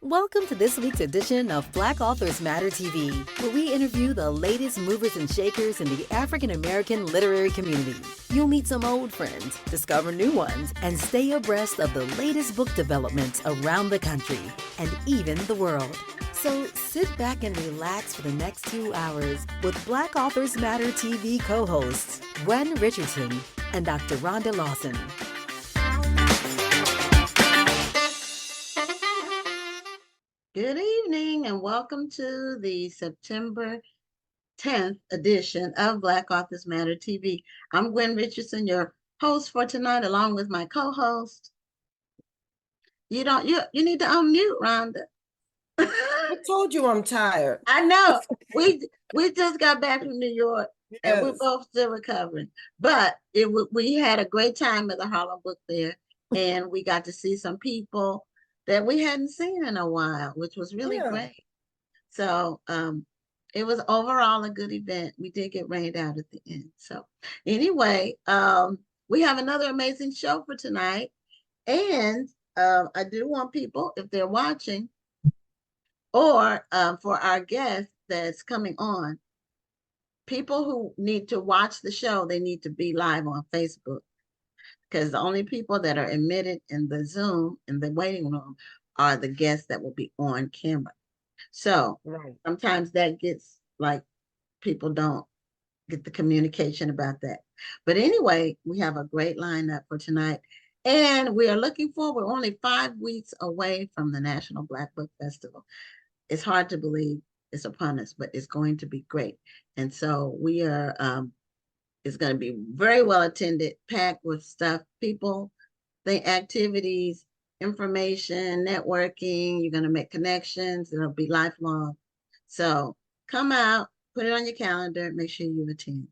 Welcome to this week's edition of Black Authors Matter TV, where we interview the latest movers and shakers in the African American literary community. You'll meet some old friends, discover new ones, and stay abreast of the latest book developments around the country and even the world. So sit back and relax for the next 2 hours with Black Authors Matter TV co-hosts Gwen Richardson and Dr. Rhonda Lawson. Good evening and welcome to the September 10th edition of Black Authors Matter TV. I'm Gwen Richardson, your host for tonight, along with my co-host. You need to unmute, Rhonda. I told you I'm tired. I know. We just got back from New York and we're both still recovering. But we had a great time at the Harlem Book Fair and we got to see some people that we hadn't seen in a while, which was really great. So it was overall a good event. We did get rained out at the end. So anyway, we have another amazing show for tonight. And I do want people, if they're watching, or for our guest that's coming on, people who need to watch the show, they need to be live on Facebook. Because the only people that are admitted in the Zoom, in the waiting room, are the guests that will be on camera. So sometimes that gets like, people don't get the communication about that. But anyway, we have a great lineup for tonight. And we are looking forward, we're only 5 weeks away from the National Black Book Festival. It's hard to believe it's upon us, but it's going to be great. And so we are... it's going to be very well attended, packed with stuff, people, the activities, information, networking. You're going to make connections. It'll be lifelong. So come out, put it on your calendar, make sure you attend.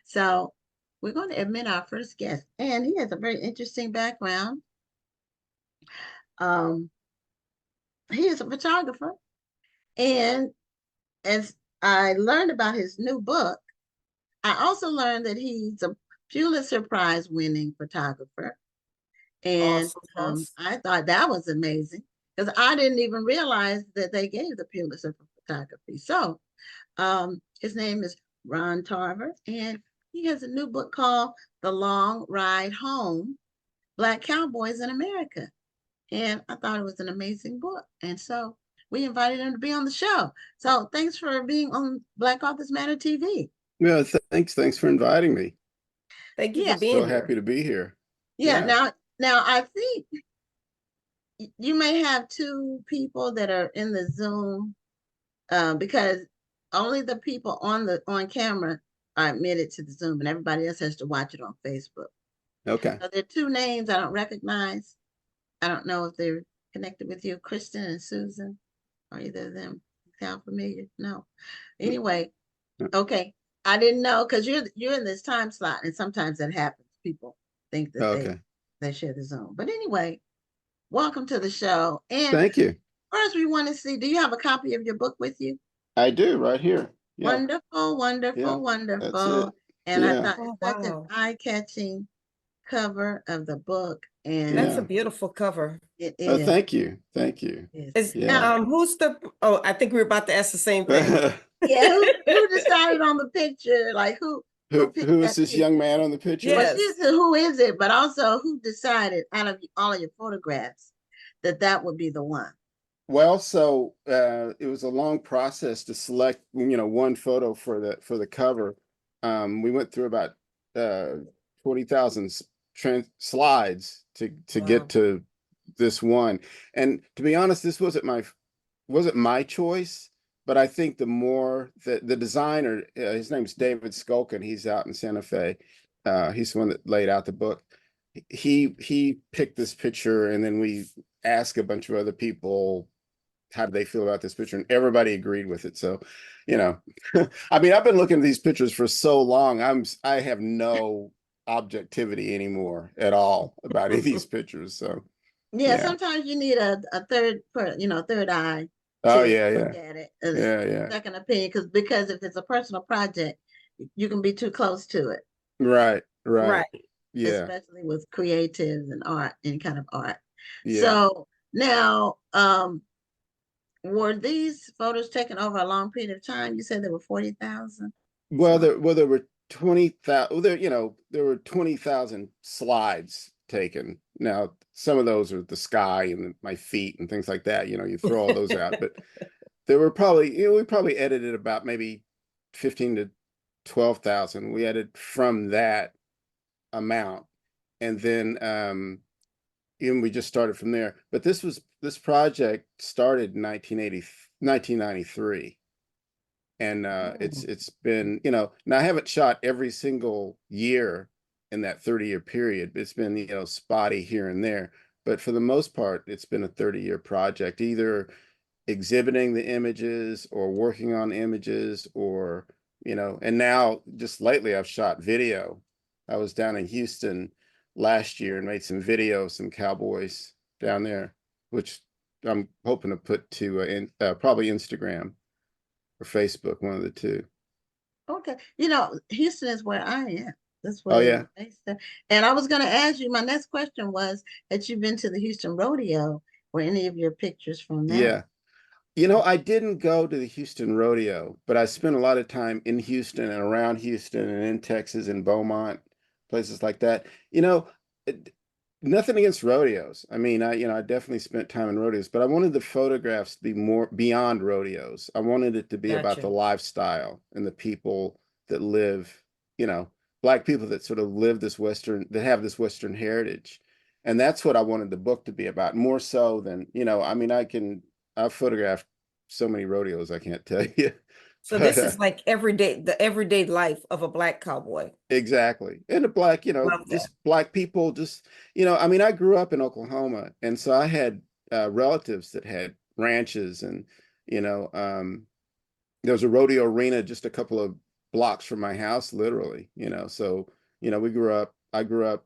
So we're going to admit our first guest, and he has a very interesting background. He is a photographer, and as I learned about his new book, I also learned that he's a Pulitzer Prize winning photographer. And awesome. I thought that was amazing because I didn't even realize that they gave the Pulitzer for photography. So his name is Ron Tarver, and he has a new book called The Long Ride Home, Black Cowboys in America. And I thought it was an amazing book. And so we invited him to be on the show. So thanks for being on Black Authors Matter TV. Yeah, thanks for inviting me. Thank you for being here. So happy to be here. Yeah. Now I think you may have 2 people that are in the Zoom because only the people on camera are admitted to the Zoom, and everybody else has to watch it on Facebook. Okay. So there are 2 names I don't recognize. I don't know if they're connected with you, Kristen and Susan. Are either of them sound familiar? No. Anyway, okay. I didn't know because you're in this time slot, and sometimes that happens. People think that they share the Zoom. But anyway, welcome to the show. And thank you. First, we want to see, do you have a copy of your book with you? I do, right here. Yeah. Wonderful. And I thought it's such an eye-catching cover of the book. And that's a beautiful cover. It is. Oh, thank you. Who's I think we were about to ask the same thing. Who decided on the picture? Like who is this young man on the picture? Yes. Well, who is it? But also who decided out of all of your photographs that would be the one? Well, so it was a long process to select, one photo for the cover. We went through about 20,000 slides to get to this one. And to be honest, this wasn't my choice. But I think the more that the designer, his name's David Skulkin, he's out in Santa Fe. He's the one that laid out the book. He picked this picture, and then we asked a bunch of other people how do they feel about this picture, and everybody agreed with it. So, I mean, I've been looking at these pictures for so long. I have no objectivity anymore at all about any of these pictures. So sometimes you need a third eye. Oh look at it. Second opinion, because if it's a personal project, you can be too close to it. Right. Yeah. Especially with creatives and art, any kind of art. Yeah. So now were these photos taken over a long period of time? You said there were 40,000. Well, there were 20,000. There were 20,000 slides taken. Now, some of those are the sky and my feet and things like that. You throw all those out, but there were probably we probably edited about maybe 15 to 12,000. We edited from that amount, and then we just started from there. But this project started in 1993. And it's been, now I haven't shot every single year in that 30-year period. It's been, spotty here and there. But for the most part, it's been a 30-year project, either exhibiting the images or working on images or, and now just lately I've shot video. I was down in Houston last year and made some video of some cowboys down there, which I'm hoping to put to probably Instagram or Facebook, one of the two. Okay. Houston is where I am. That's where Oh, yeah. you're based at. And I was going to ask you, my next question was, had you been to the Houston Rodeo? Were any of your pictures from that? Yeah. I didn't go to the Houston Rodeo, but I spent a lot of time in Houston and around Houston and in Texas and Beaumont, places like that. Nothing against rodeos. I mean, I definitely spent time in rodeos, but I wanted the photographs to be more beyond rodeos. I wanted it to be about the lifestyle and the people that live, Black people that sort of live that have this Western heritage. And that's what I wanted the book to be about, more so than, I mean, I've photographed so many rodeos, I can't tell you. So this is like the everyday life of a Black cowboy. Exactly. And the Black, just Black people, just, I mean, I grew up in Oklahoma, and so I had relatives that had ranches, and, there was a rodeo arena just a couple of blocks from my house, literally, so, I grew up,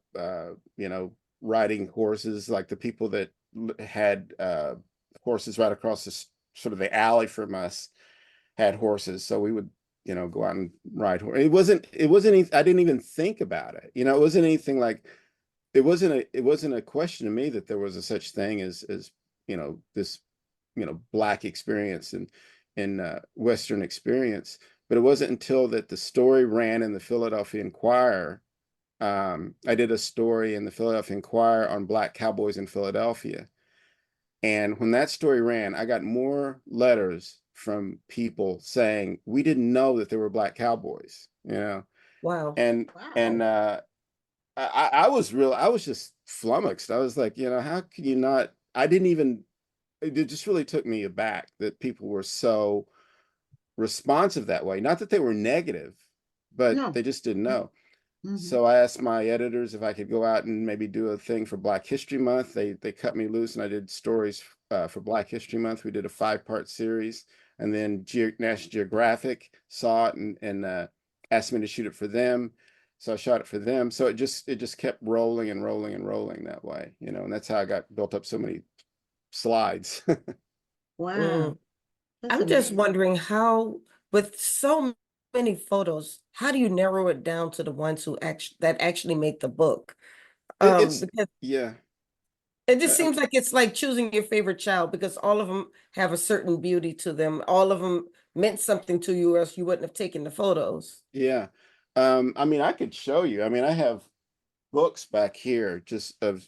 riding horses, like the people that had horses right across sort of the alley from us had horses, so we would go out and ride horse. It wasn't I didn't even think about it. It wasn't anything like, it wasn't a question to me that there was a such thing as this Black experience and Western experience. But it wasn't until that the story ran in the Philadelphia Inquirer. I did a story in the Philadelphia Inquirer on Black cowboys in Philadelphia. And when that story ran, I got more letters from people saying, we didn't know that there were Black cowboys, Wow. And I was just flummoxed. I was like, how can you not? It just really took me aback that people were so responsive that way. Not that they were negative, but they just didn't know. Mm-hmm. So I asked my editors if I could go out and maybe do a thing for Black History Month. They cut me loose, and I did stories for Black History Month. We did a 5-part series, and then National Geographic saw it and asked me to shoot it for them. So I shot it for them. So it just kept rolling and rolling and rolling that way, and that's how I got built up so many slides. Wow. I'm just wondering how, with so many photos, how do you narrow it down to the ones that actually make the book? Because it just seems like it's like choosing your favorite child, because all of them have a certain beauty to them. All of them meant something to you, or else you wouldn't have taken the photos. Yeah. I mean, I could show you. I mean, I have books back here just of,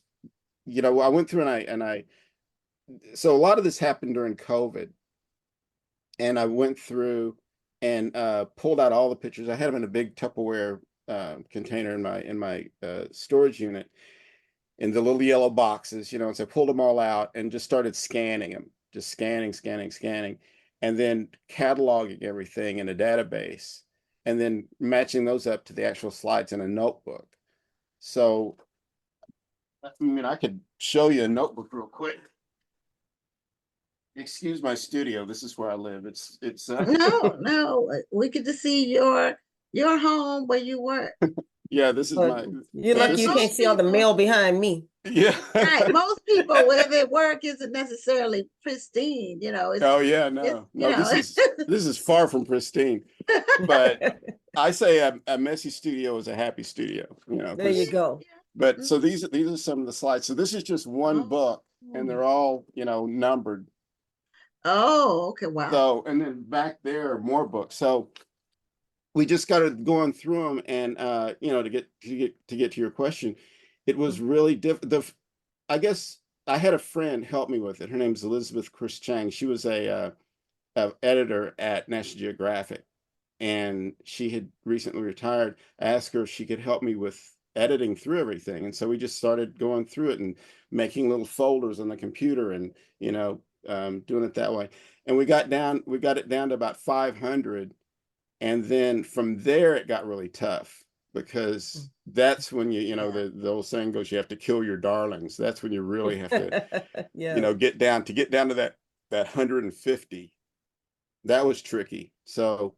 I went through so a lot of this happened during COVID. And I went through and pulled out all the pictures. I had them in a big Tupperware container in my storage unit, in the little yellow boxes, so I pulled them all out and just started scanning them, just scanning, and then cataloging everything in a database, and then matching those up to the actual slides in a notebook. So, I mean, I could show you a notebook real quick. Excuse my studio. This is where I live. It's no. We get to see your home where you work. Yeah, this is You're lucky you can't see all the mail behind me. Yeah. Right. Most people where they work isn't necessarily pristine, Oh yeah, no. This is far from pristine. But I say a messy studio is a happy studio. There you go. But so these are some of the slides. So this is just one book, and they're all numbered. Oh, okay, wow. So, and then back there are more books. So we just started going through them, and you know, to get to your question, it was really I guess I had a friend help me with it. Her name's Elizabeth Chris Chang. She was a editor at National Geographic, and she had recently retired. I asked her if she could help me with editing through everything, and so we just started going through it and making little folders on the computer, and you know, doing it that way. And we got it down to about 500, and then from there it got really tough, because that's when you know, the old saying goes, you have to kill your darlings. That's when you really have to you know, get down to that 150. That was tricky. So,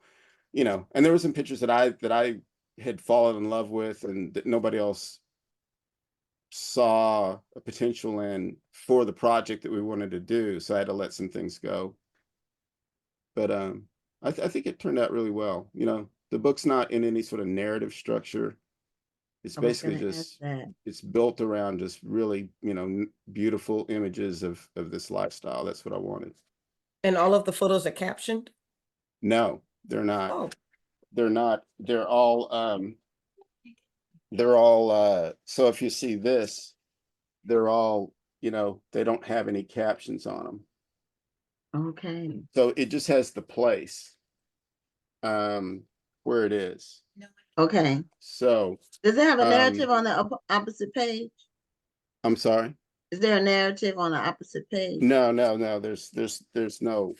you know, and there were some pictures that I had fallen in love with, and that nobody else saw a potential in for the project that we wanted to do. So I had to let some things go. But I think it turned out really well. You know, the book's not in any sort of narrative structure. It's basically just, it's built around just really, you know, beautiful images of this lifestyle. That's what I wanted. And all of the photos are captioned? No, they're not. Oh. They're not. They're all so if you see this, they're all, you know, they don't have any captions on them. Okay. So it just has the place where it is. Okay. So does it have a narrative on the opposite page? I'm sorry? Is there a narrative on the opposite page? No. There's no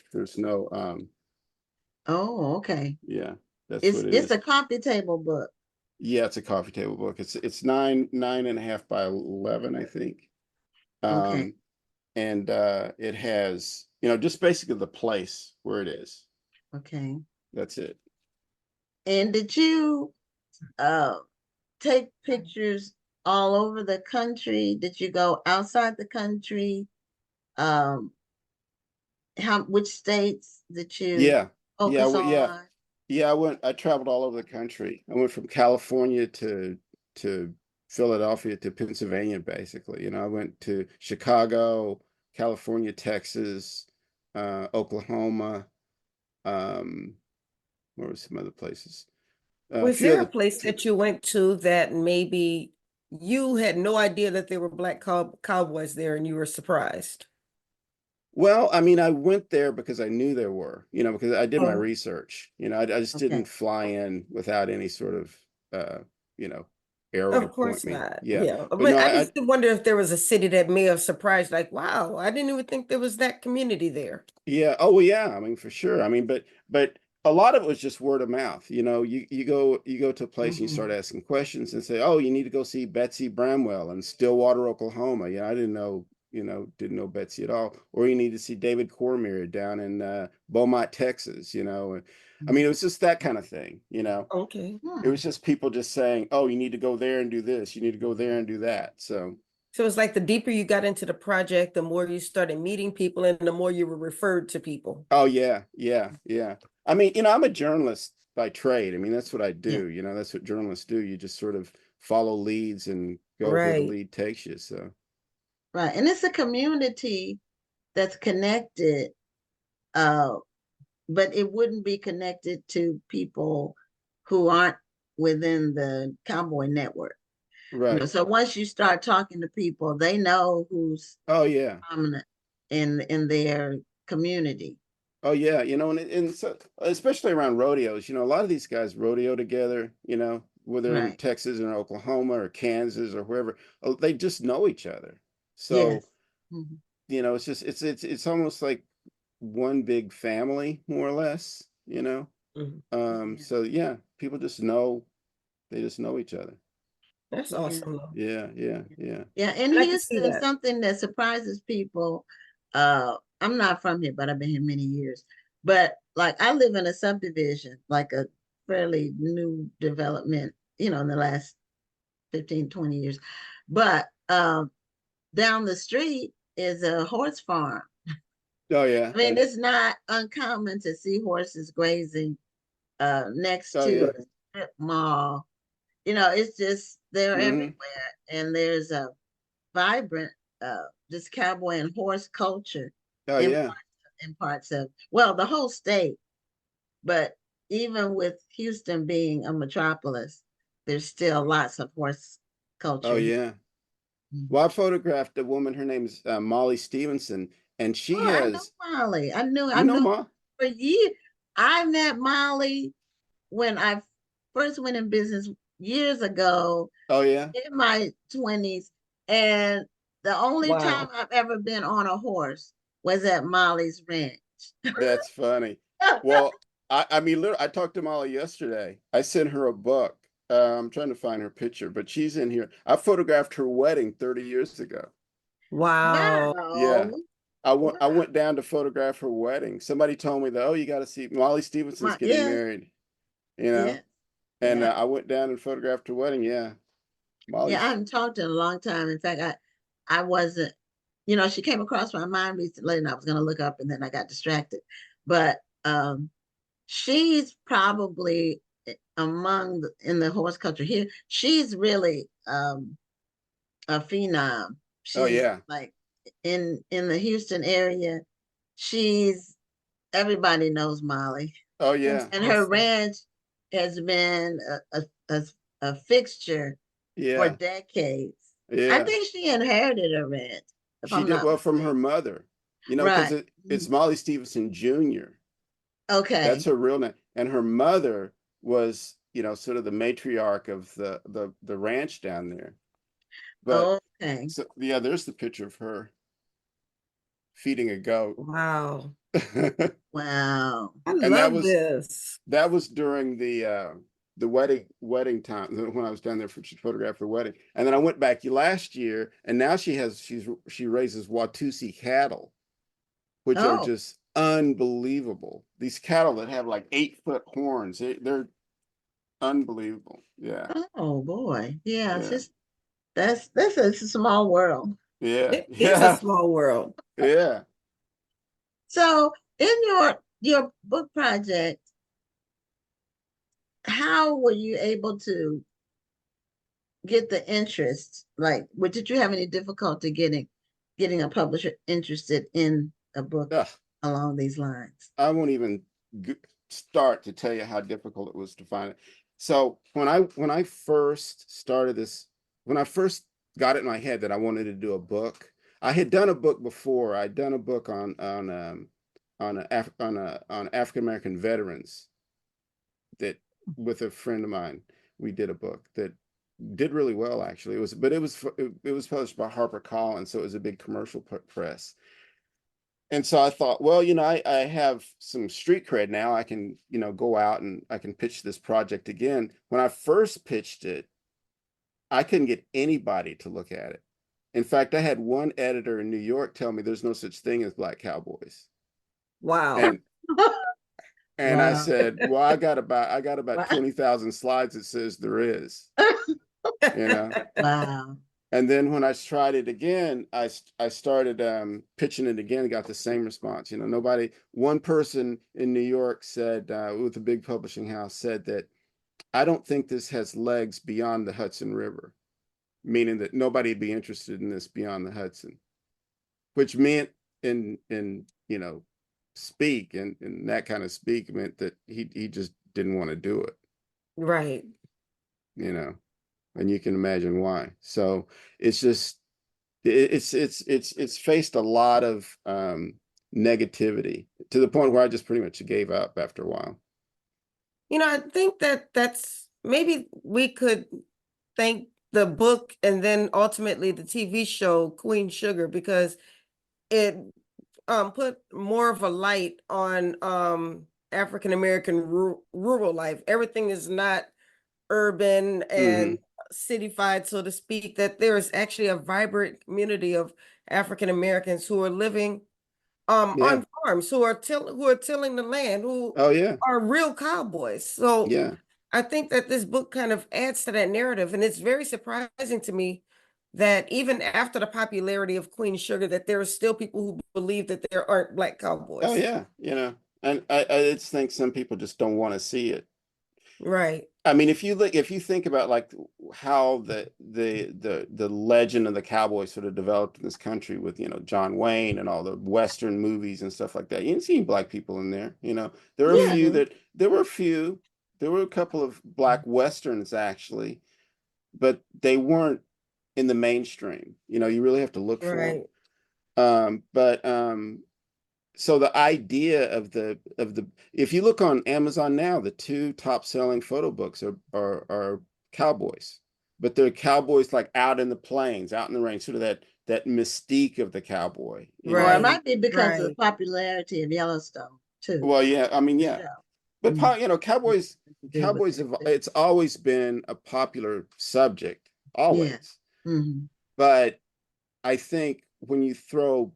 Oh, okay. yeah, that's what it it's is. a coffee table book. Yeah, it's a coffee table book. It's 9.5 by 11, I think. Okay. And it has, you know, just basically the place where it is. Okay. That's it. And did you take pictures all over the country? Did you go outside the country? Which states did you focus on? Yeah, I traveled all over the country. I went from California to Philadelphia to Pennsylvania, basically. You know, I went to Chicago, California, Texas, Oklahoma. Where were some other places? Was there a place that you went to that maybe you had no idea that there were black cowboys there and you were surprised? Well, I mean, I went there because I knew there were, you know, because I did my research. You know, I just didn't fly in without any sort of, you know, arrow to point me. Not. Yeah. But no, I just wonder if there was a city that may have surprised, like, wow, I didn't even think there was that community there. Yeah. Oh, well, yeah. I mean, for sure. I mean, but a lot of it was just word of mouth. You know, you go to a place and you start asking questions and say, oh, you need to go see Betsy Bramwell in Stillwater, Oklahoma. Yeah, I didn't know Betsy at all. Or you need to see David Cormier down in Beaumont, Texas, you know. I mean, it was just that kind of thing, you know. Okay. It was just people just saying, oh, you need to go there and do this. You need to go there and do that. So it's like the deeper you got into the project, the more you started meeting people and the more you were referred to people. oh, yeah. I mean, you know, I'm a journalist by trade. I mean, that's what I do. You know, that's what journalists do. You just sort of follow leads and go where the lead takes you. So right. And it's a community that's connected, but it wouldn't be connected to people who aren't within the cowboy network. right. You know, so once you start talking to people, they know who's prominent in their community. Oh yeah, you know, and so especially around rodeos, you know, a lot of these guys rodeo together, you know, whether in Texas or Oklahoma or Kansas or wherever, they just know each other. So, you know, it's just it's almost like one big family, more or less, you know. So yeah, people just know, they just know each other. That's awesome. Yeah. And here's something that surprises people. I'm not from here, but I've been here many years. But like, I live in a subdivision, like a fairly new development, you know, in the last 15, 20 years. But down the street is a horse farm. Oh yeah. I mean, it's not uncommon to see horses grazing next to a strip mall. You know, it's just, they're everywhere. And there's a vibrant just cowboy and horse culture. Oh yeah. in parts of, well, the whole state, but even with Houston being a metropolis, there's still lots of horse Oh culture. yeah. Well, I photographed a woman. Her name is Molly Stevenson, and she I know has. Molly. I You know, knew Ma? for years. I met Molly when I first went in business years ago Oh yeah. in my 20s. And the only time Wow. I've ever been on a horse was at Molly's ranch. That's funny. Well, I mean, literally, I talked to Molly yesterday. I sent her a book. I'm trying to find her picture, but she's in here. I photographed her wedding 30 years ago. Wow. Yeah. Wow. I went down to photograph her wedding. Somebody told me that, oh, you got to see Molly Stevenson's getting Yes, married, you know? yes, And yeah. I went down and photographed her wedding. Yeah. Yeah, I Molly's. haven't talked to her in a long time. In fact, I wasn't, she came across my mind recently and I was gonna look up and then I got distracted. But she's probably in the horse culture here, she's really a phenom. Oh, She's yeah. like in the Houston area, she's everybody knows Molly. Oh, That's yeah. And her awesome. ranch has been a fixture for Yeah. decades. I Yeah. think she inherited a ranch, if She I'm did not well from her mistaken. mother, because Right. it's Molly Stevenson Jr. That's Okay. her real name. And her mother was, sort of the matriarch of the ranch down there. But Okay. so yeah, there's the picture of her feeding a goat. Wow. Wow. I And love this. that was during the wedding time when I was down there for she photographed her wedding. And then I went back last year, and now she raises Watusi cattle, which are Oh, just unbelievable. These cattle that have like 8-foot horns, they're unbelievable. Yeah, oh boy. Yeah, it's yeah, just it's a small world. yeah, It is a yeah, small world. yeah. So in your book project, how were you able to get the interest? Like, did you have any difficulty getting a publisher interested in a book Ugh, along these lines? I won't even start to tell you how difficult it was to find it. So when I first started this, when I first got it in my head that I wanted to do a book, I had done a book before. I'd done a book on African American veterans that with a friend of mine. We did a book that did really well actually. It was published by HarperCollins, so it was a big commercial press. And so I thought, well, I have some street cred now. I can, go out and I can pitch this project again. When I first pitched it, I couldn't get anybody to look at it. In fact, I had one editor in New York tell me there's no such thing as black cowboys. Wow. And I Wow. said, well, I got about Wow. 20,000 slides that says there is, you know. Wow. And then when I tried it again, I started pitching it again and got the same response. One person in New York said, with a big publishing house, said that I don't think this has legs beyond the Hudson River, meaning that nobody'd be interested in this beyond the Hudson, which meant in speak and that kind of speak meant that he just didn't want to do it, Right. and you can imagine why. So it's just it's faced a lot of negativity to the point where I just pretty much gave up after a while. I think that's maybe we could thank the book and then ultimately the TV show Queen Sugar, because it put more of a light on African American rural life. Everything is not urban and cityfied, so to speak, that there is actually a vibrant community of African Americans who are living Yeah. on farms, who are tilling the land, who Oh yeah. are real cowboys. So Yeah. I think that this book kind of adds to that narrative, and it's very surprising to me that even after the popularity of Queen Sugar, that there are still people who believe that there aren't black Oh cowboys. yeah. And I just think some people just don't want to see it. Right. I mean, if you think about like how the legend of the cowboy sort of developed in this country with, John Wayne and all the Western movies and stuff like that, you didn't see black people in there. There were a Yeah. few there were a couple of black Westerns actually, but they weren't in the mainstream. You really have to look for Right. them. So the idea of the if you look on Amazon now, the two top selling photo books are cowboys, but they're cowboys like out in the plains, out in the rain, sort of that mystique of the cowboy. Or it Right. might be because of the Right. popularity of Yellowstone too. Well, yeah, I mean, The yeah, show. but cowboys To do with have, that. it's always been a popular subject, Yeah. always. Mhm. But I think when you throw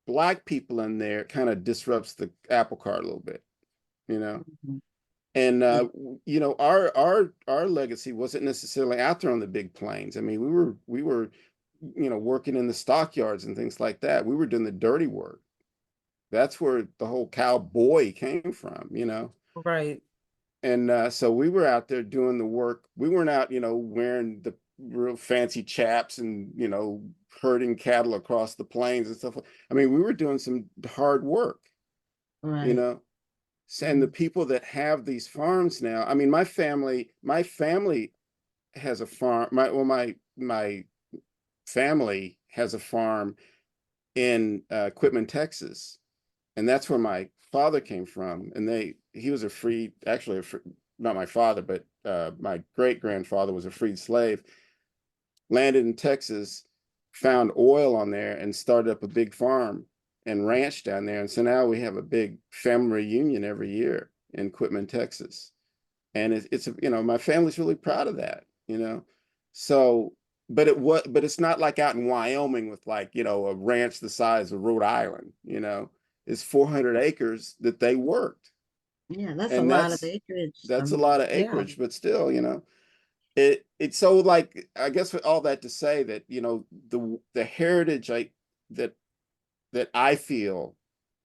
black people in there, it kind of disrupts the apple cart a little bit, you know. Mhm. And Yeah. our legacy wasn't necessarily out there on the big plains. I mean, we were working in the stockyards and things like that. We were doing the dirty work. That's where the whole cowboy came from. Right. And so we were out there doing the work. We weren't out, wearing the real fancy chaps and herding cattle across the plains and stuff. I mean, we were doing some hard work, you Right. know. And the people that have these farms now, I mean, my family has a farm. My family has a farm in Quitman, Texas, and that's where my father came from. And he was not my father, but my great grandfather was a freed slave, landed in Texas, found oil on there, and started up a big farm and ranch down there. And so now we have a big family reunion every year in Quitman, Texas. And it's my family's really proud of that. So, but it's not like out in Wyoming with like, a ranch the size of Rhode Island. It's 400 acres that they worked. Yeah, that's a And lot of acreage. that's a lot of Yeah. acreage, but still. It's so, like, I guess with all that to say that the heritage that that I feel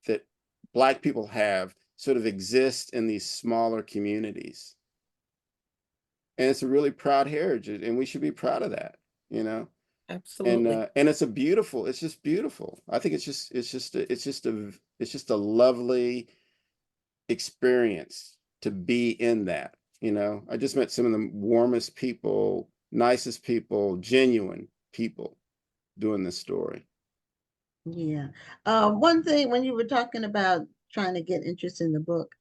that black people have sort of exist in these smaller communities, and it's a really proud heritage, and we should be proud of that. and Absolutely. uh and it's just beautiful. I think it's just a lovely experience to be in that. I just met some of the warmest people, nicest people, genuine people doing this story. Yeah. One thing when you were talking about trying to get interest in the book,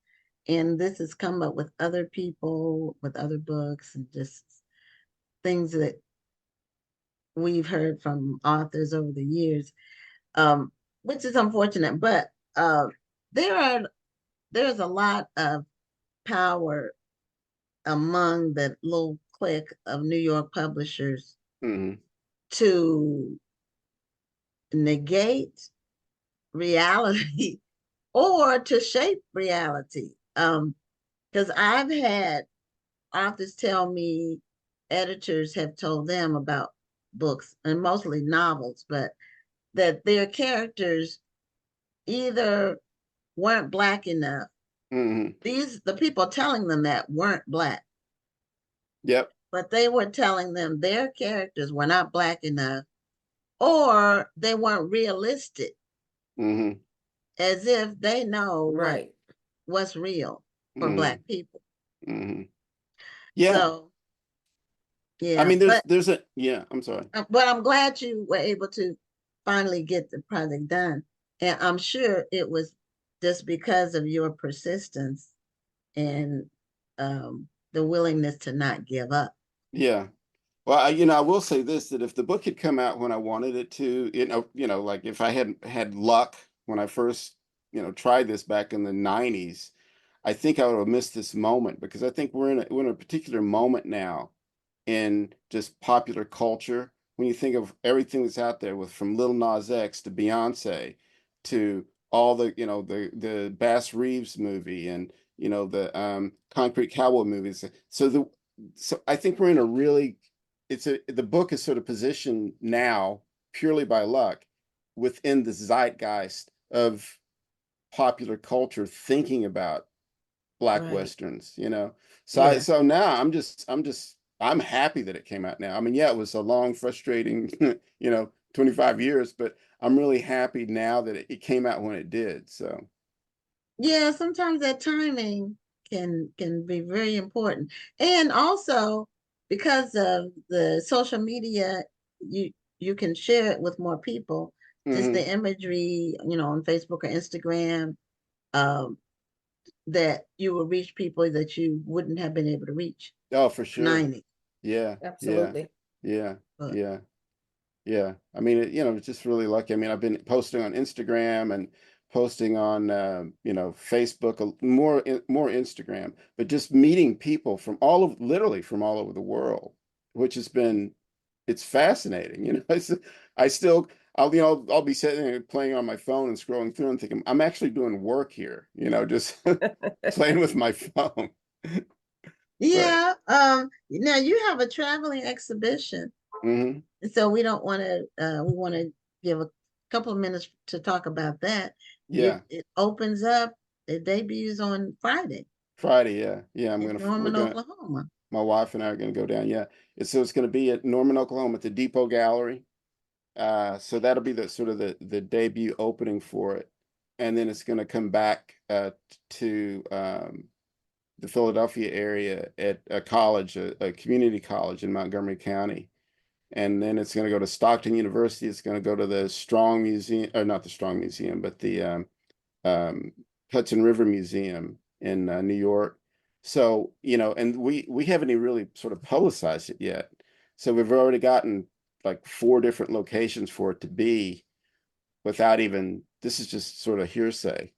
and this has come up with other people, with other books, and just things that we've heard from authors over the years, which is unfortunate, but there are there's a lot of power among the little clique of New York publishers Hmm. to negate reality or to shape reality. Because I've had authors tell me editors have told them about books and mostly novels, but that their characters either weren't black enough. Hmm. The people telling them that weren't black, Yep. but they were telling them their characters were not black enough, or they weren't realistic, Hmm. as if they know Right. what's real for Hmm. black people. Hmm. Yeah. So I yeah, mean, yeah, I'm sorry. but I'm glad you were able to finally get the project done, and I'm sure it was just because of your persistence and the willingness to not give up. Yeah. Well, I will say this, that if the book had come out when I wanted it to, like if I hadn't had luck when I first, tried this back in the 90s, I think I would have missed this moment, because I think we're in a particular moment now in just popular culture. When you think of everything that's out there, with from Lil Nas X to Beyonce to all the Bass Reeves movie, and the Concrete Cowboy movies. So I think we're in a really the book is sort of positioned now purely by luck within the zeitgeist of popular culture, thinking about Black Right. Westerns, you know. Yeah. So now I'm happy that it came out now. I mean, yeah, it was a long, frustrating, 25 years, but I'm really happy now that it came out when it did. So Yeah, sometimes that timing can be very important. And also because of the social media, you can share it with more people. Just the imagery, on Facebook or Instagram, um, that you will reach people that you wouldn't have been able to reach oh, for in the sure. 90s. Yeah. Absolutely. Yeah. But Yeah. Yeah. I mean, it's just really lucky. I mean, I've been posting on Instagram and posting on, Facebook, more Instagram, but just meeting people from literally from all over the world, which it's fascinating. I still, I'll be sitting there playing on my phone and scrolling through and thinking, I'm actually doing work here, just playing with my phone. But, yeah, now you have a traveling exhibition. mhm. So we don't want to, we want to give a couple of minutes to talk about that. Yeah. It opens up, it debuts on Friday Friday. Yeah. Yeah. in We're Norman, gonna, Oklahoma. my wife and I are going to go down. Yeah. It's going to be at Norman, Oklahoma at the Depot Gallery. So that'll be the sort of the debut opening for it. And then it's going to come back to the Philadelphia area at a college, a community college in Montgomery County. And then it's going to go to Stockton University. It's going to go to the Strong Museum, or not the Strong Museum, but the Hudson River Museum in New York. So, and we haven't even really sort of publicized it yet. So we've already gotten like 4 different locations for it to be without even, this is just sort of hearsay.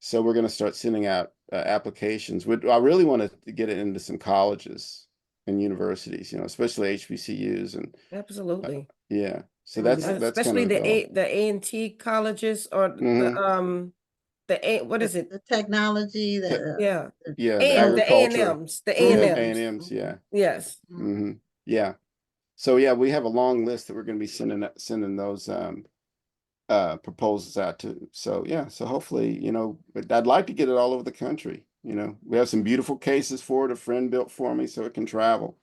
So we're going to start sending out applications. I really want to get it into some colleges and universities, especially HBCUs and Absolutely. yeah. So that's kind Especially of the goal. the A&T colleges or what is it? The technology, Yeah. Yeah, the The agriculture. A&Ms, the Yeah, A&Ms. A&Ms, yeah. Yes. Hmm. Yeah. So yeah, we have a long list that we're going to be sending those proposals out to. So yeah, so hopefully, but I'd like to get it all over the country. We have some beautiful cases for it. A friend built for me so it can travel.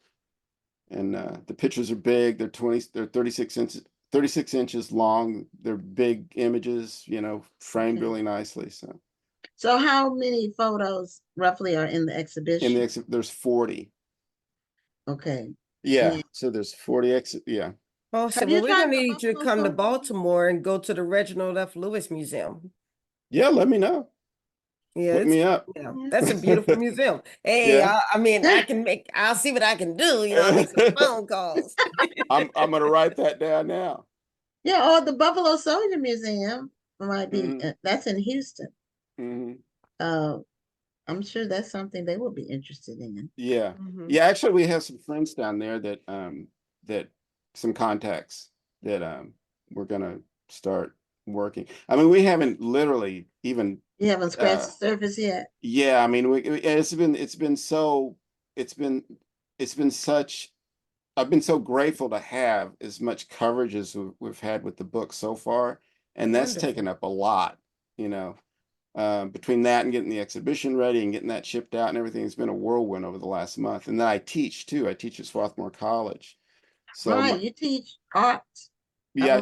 And the pictures are big. They're 36 inches long. They're big images, framed really nicely. So how many photos roughly are in the exhibition? There's 40. Okay. Yeah. And So there's 40 yeah. Oh, so have you we're tried gonna the need you to buffalo come to soldier? Baltimore and go to the Reginald F. Lewis Museum. Yeah, let me know. Yeah, Hook me up. yeah, that's a beautiful museum. Hey, Yeah. I'll see what I can do. I'll make some phone calls. I'm gonna write that down now. Yeah, or the Buffalo Soldier Museum might be, that's in Houston. Mm-hmm. I'm sure that's something they will be interested in. Yeah. Yeah, actually we have some friends down there that some contacts that we're gonna start working. I mean, we haven't literally even You haven't scratched the surface yet? Yeah, I mean, it's been such, I've been so grateful to have as much coverage as we've had with the book so far, and that's taken up a lot, between that and getting the exhibition ready and getting that shipped out and everything. It's been a whirlwind over the last month. And then I teach too. I teach at Swarthmore College. So Right, you teach art. yeah,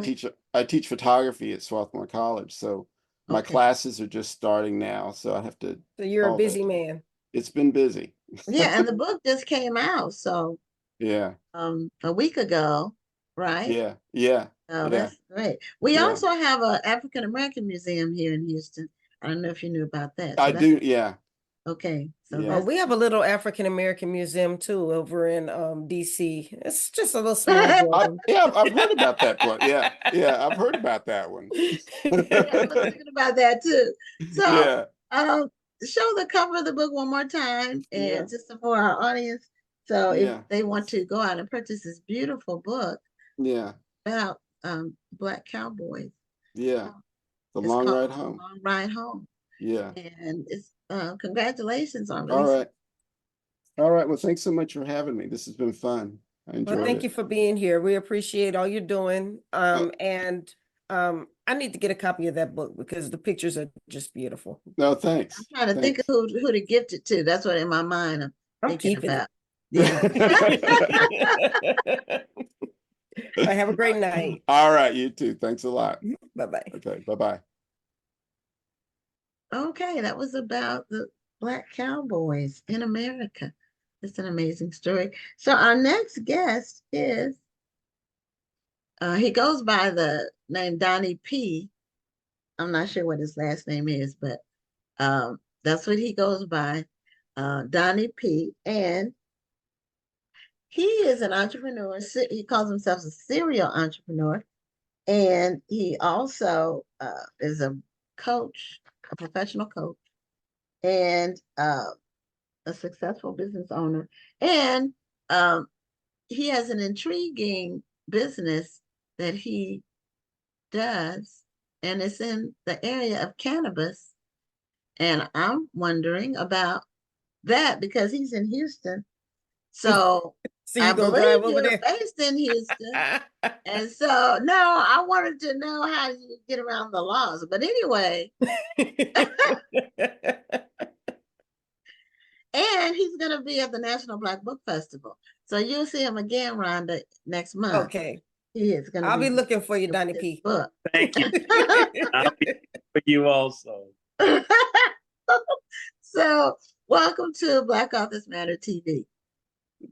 I teach photography at Swarthmore College. So my classes are just starting now. So I have to. So you're a busy man. It's been busy. Yeah, and the book just came out, so yeah. A week ago, right? Yeah. Yeah. Oh, Yeah. that's great. We also have an African American museum here in Houston. I don't know if you knew about that. I do. Yeah. Okay. So Yeah. We have a little African American museum too over in DC. It's just a little small building. I've heard about that one. Yeah. Yeah. I've heard about that one. Yeah, I was thinking about that too. So Yeah. show the cover of the book one more time and just for our audience. So if they want to go out and purchase this beautiful book about Black cowboys. Yeah. The Long Ride Home. Long Ride Home. Yeah. And it's congratulations on All releasing. right. All right. Well, thanks so much for having me. This has been fun. I enjoyed it. Thank you for being here. We appreciate all you're doing. And I need to get a copy of that book because the pictures are just beautiful. No, thanks. I'm trying to think of who to gift it to. That's what in my mind I'm thinking keeping about. it. Yeah. I have a great night. All right, you too. Thanks a lot. Bye-bye. Okay, bye-bye. Okay, that was about the Black cowboys in America. It's an amazing story. So our next guest is, he goes by the name Donnie P. I'm not sure what his last name is, but that's what he goes by, Donnie P. And he is an entrepreneur. He calls himself a serial entrepreneur. And he also is a coach, a professional coach, and a successful business owner. And he has an intriguing business that he does, and it's in the area of cannabis. And I'm wondering about that because he's in Houston. So So I you gonna believe drive over you're there? based in Houston. And so, no, I wanted to know how you get around the laws. But anyway, and he's going to be at the National Black Book Festival. So you'll see him again, Rhonda, next month. Okay. He is going to I'll be looking for you, Donnie P. Book. Thank you. I'll be for you also. So welcome to Black Authors Matter TV.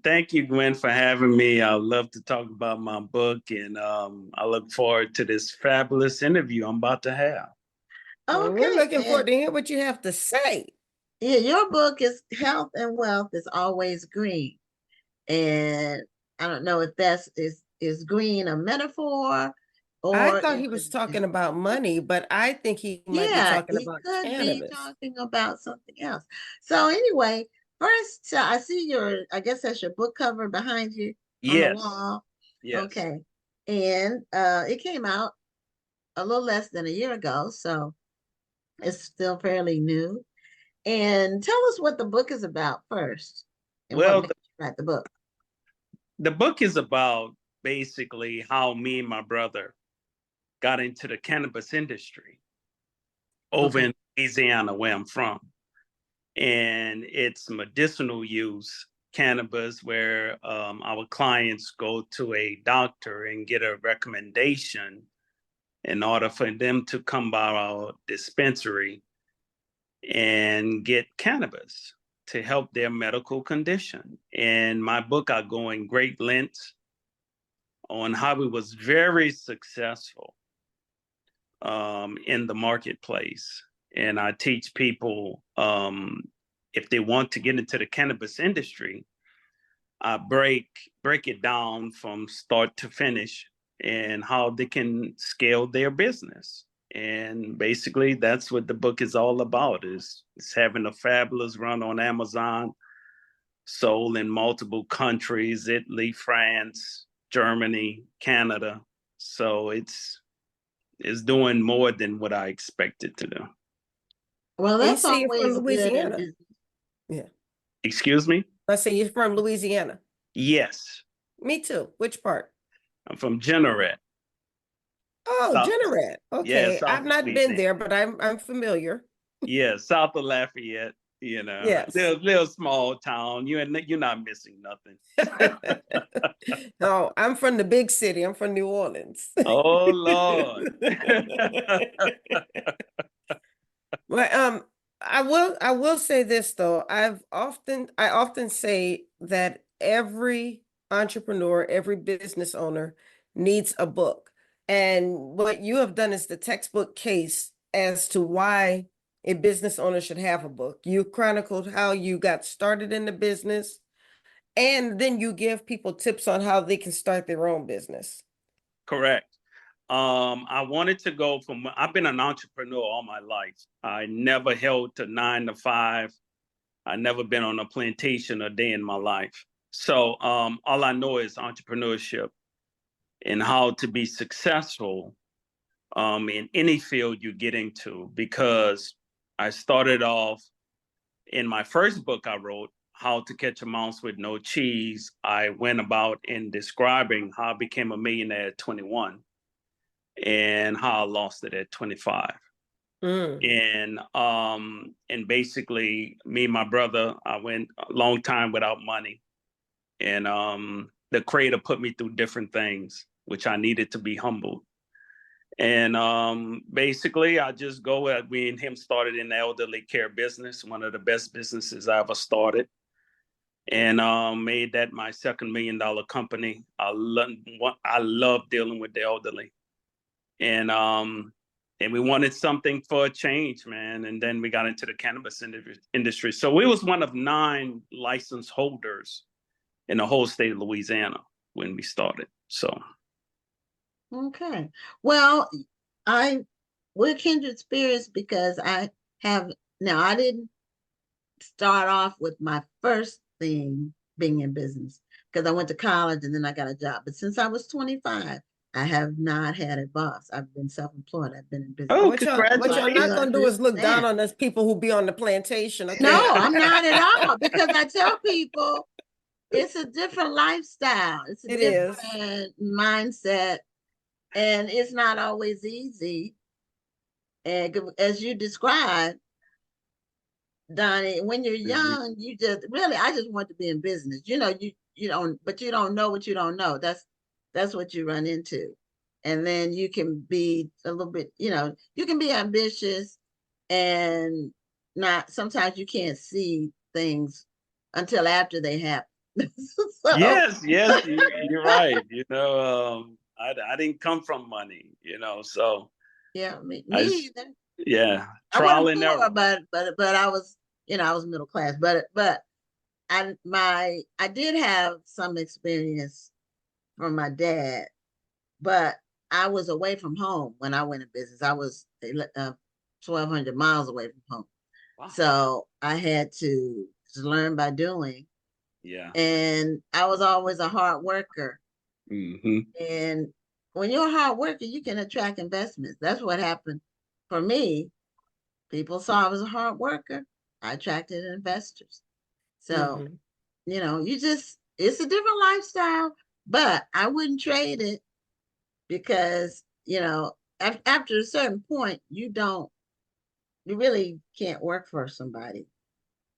Thank you, Gwen, for having me. I love to talk about my book, and I look forward to this fabulous interview I'm about to have. Okay, we're looking forward to hear what you have to say. Yeah, your book is Health and Wealth is Always Green. And I don't know if that's is green a metaphor, or I thought he was talking about money, but I think he might be talking about cannabis. Be talking about something else. So anyway, first I see I guess that's your book cover behind you on the wall. Yes. Okay. And it came out a little less than a year ago, so it's still fairly new. And tell us what the book is about first. And well, what made you write the book. The book is about basically how me and my brother got into the cannabis industry over in Louisiana, where I'm from. And it's medicinal use cannabis where our clients go to a doctor and get a recommendation in order for them to come by our dispensary and get cannabis to help their medical condition. In my book, I go in great lengths on how it was very successful in the marketplace. And I teach people, if they want to get into the cannabis industry, I break it down from start to finish and how they can scale their business. And basically, that's what the book is all about, is having a fabulous run on Amazon, sold in multiple countries, Italy, France, Germany, Canada. So it's doing more than what I expected to do. Well, that's always from Louisiana. good. Yeah. Excuse me? I say you're from Louisiana. Yes. Me too. Which part? I'm from Jeanerette. Oh, Jeanerette. Okay. Yeah, I've not been there, but I'm familiar. Yeah, south of Lafayette, Yes. little small town. You're not missing nothing. No, I'm from the big city. I'm from New Orleans. Oh Lord. Well, I will say this though. I often say that every entrepreneur, every business owner needs a book. And what you have done is the textbook case as to why a business owner should have a book. You chronicled how you got started in the business, and then you give people tips on how they can start their own business. Correct. I wanted to go I've been an entrepreneur all my life. I never held to 9 to 5. I never been on a plantation a day in my life. So all I know is entrepreneurship and how to be successful in any field you get into, because I started off in my first book I wrote, How to Catch a Mouse with No Cheese. I went about in describing how I became a millionaire at 21. and how I lost it at 25. And basically me and my brother, I went a long time without money. And the creator put me through different things, which I needed to be humbled. And basically I just go at, we and him started in the elderly care business, one of the best businesses I ever started. And made that my second $1 million company. I love dealing with the elderly. And we wanted something for a change, man. And then we got into the cannabis industry. So we was one of 9 license holders in the whole state of Louisiana when we started. So. Okay. Well, we're kindred spirits because I didn't start off with my first thing being in business because I went to college and then I got a job. But since I was 25, I have not had a boss. I've been self-employed. I've been in business. Oh, what y'all not gonna do is look down on us people who be on the plantation. Okay? No, I'm not at all, because I tell people it's a different lifestyle. It's a different mindset, and it's not always easy. And as you described, Donnie, when you're young, you just really, I just want to be in business. You know, you don't, but you don't know what you don't know. That's what you run into. And then you can be a little bit, you can be ambitious and sometimes you can't see things until after they happen. So. Yes, you're right. I didn't come from money, so. Yeah, me either. Yeah, trial and error. But I was, I was middle class. But I did have some experience from my dad, but I was away from home when I went in business. I was 1,200 miles away from home. Wow. So I had to just learn by doing. Yeah. And I was always a hard worker. Mm-hmm. And when you're a hard worker, you can attract investments. That's what happened for me. People saw I was a hard worker. I attracted investors. So, it's a different lifestyle, but I wouldn't trade it because, after a certain point, you really can't work for somebody.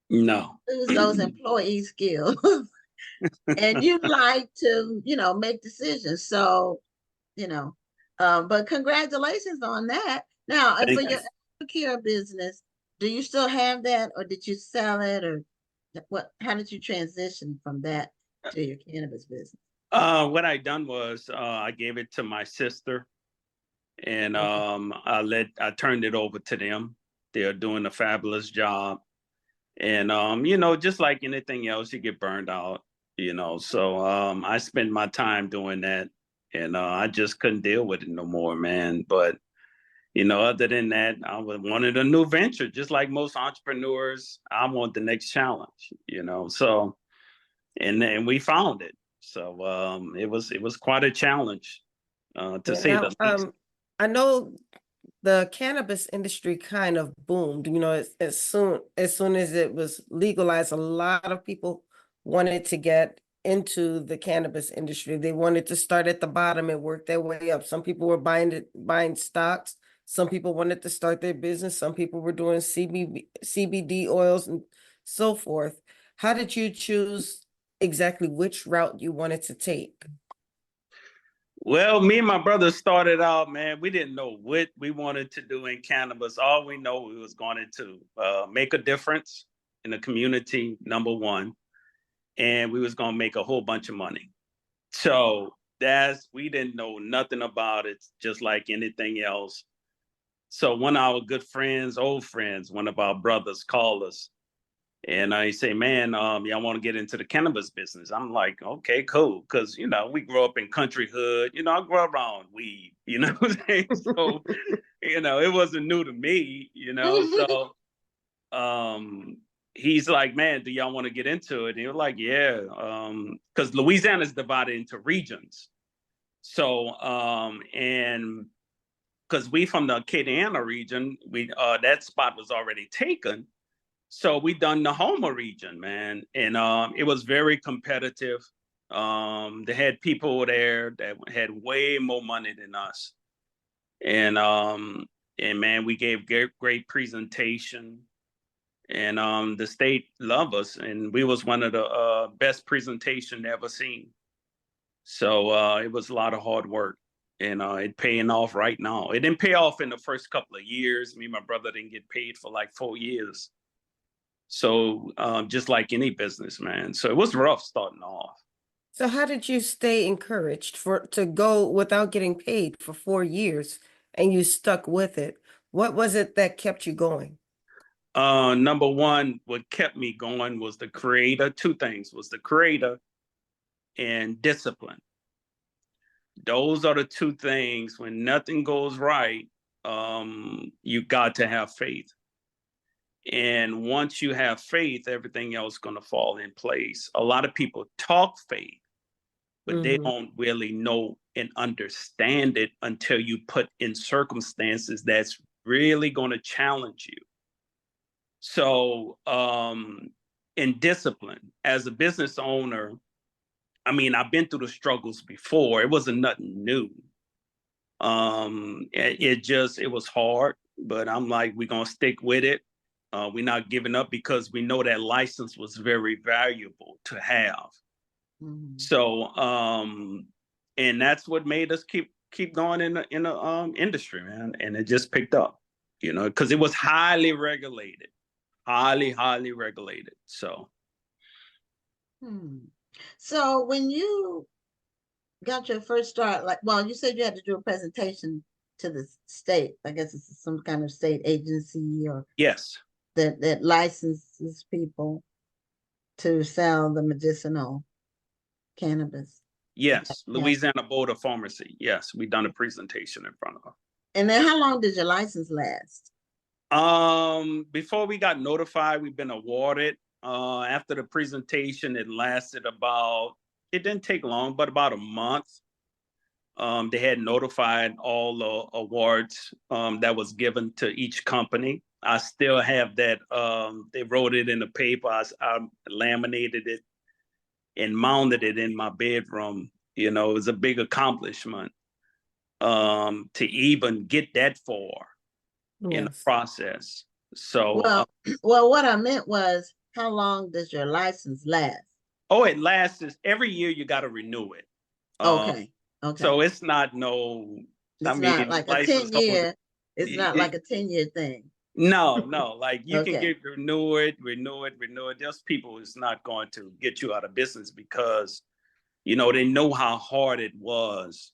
No. Lose those employee skills. And you like to, make decisions. So, but congratulations on that. Now, for your care business, do you still have that, or did you sell it, or how did you transition from that to your cannabis business? What I done was I gave it to my sister, and I turned it over to them. They're doing a fabulous job. And just like anything else, you get burned out, so I spent my time doing that, and I just couldn't deal with it no more, man. But other than that, I wanted a new venture, just like most entrepreneurs. I want the next challenge, so, and we found it. So it was quite a challenge, to say the least. I know the cannabis industry kind of boomed, as soon as it was legalized, a lot of people wanted to get into the cannabis industry. They wanted to start at the bottom and work their way up. Some people were buying stocks. Some people wanted to start their business. Some people were doing CBD oils and so forth. How did you choose exactly which route you wanted to take? Well, me and my brother started out, man, we didn't know what we wanted to do in cannabis. All we know, we was going to make a difference in the community, number one, and we was going to make a whole bunch of money. So we didn't know nothing about it, just like anything else. So one of our good friends, old friends, one of our brothers called us, and I say, man, y'all want to get into the cannabis business? I'm like, okay, cool. Because, we grew up in country hood. I grew up around weed, what I'm saying? So, it wasn't new to me, So he's like, man, do y'all want to get into it? And he was like, yeah. Because Louisiana is divided into regions. So, and because we from the Acadiana region, that spot was already taken. So we done the Houma region, man, and it was very competitive. They had people there that had way more money than us, And man, we gave great presentation, and the state loved us, and we was one of the best presentation ever seen. So it was a lot of hard work, and it paying off right now. It didn't pay off in the first couple of years. Me and my brother didn't get paid for like 4 years. So just like any business, man. So it was rough starting off. So how did you stay encouraged to go without getting paid for 4 years and you stuck with it? What was it that kept you going? Number one, what kept me going was the creator. Two things was the creator and discipline. Those are the two things. When nothing goes right, you got to have faith. And once you have faith, everything else is going to fall in place. A lot of people talk faith, but they don't really know and understand it until you put in circumstances that's really going to challenge you. So, in discipline, as a business owner, I mean, I've been through the struggles before. It wasn't nothing new. It was hard, but I'm like, we're going to stick with it. We're not giving up because we know that license was very valuable to have. So, and that's what made us keep going in the industry, man. And it just picked up, because it was highly regulated, highly regulated. So. So when you got your first start, you said you had to do a presentation to the state. I guess it's some kind of state agency or yes, that licenses people to sell the medicinal cannabis. Yes, Louisiana Board of Pharmacy. Yes, we done a presentation in front of her. And then how long did your license last? Before we got notified, we've been awarded. After the presentation, it didn't take long, but about a month. They had notified all the awards that was given to each company. I still have that. They wrote it in the paper. I laminated it and mounted it in my bedroom. It was a big accomplishment to even get that far in the process. So, what I meant was, how long does your license last? Oh, it lasts every year. You got to renew it. Okay. So it's not It's not like a 10-year. It's not like a 10-year thing. No. Like you can renew it. There's people who's not going to get you out of business because, they know how hard it was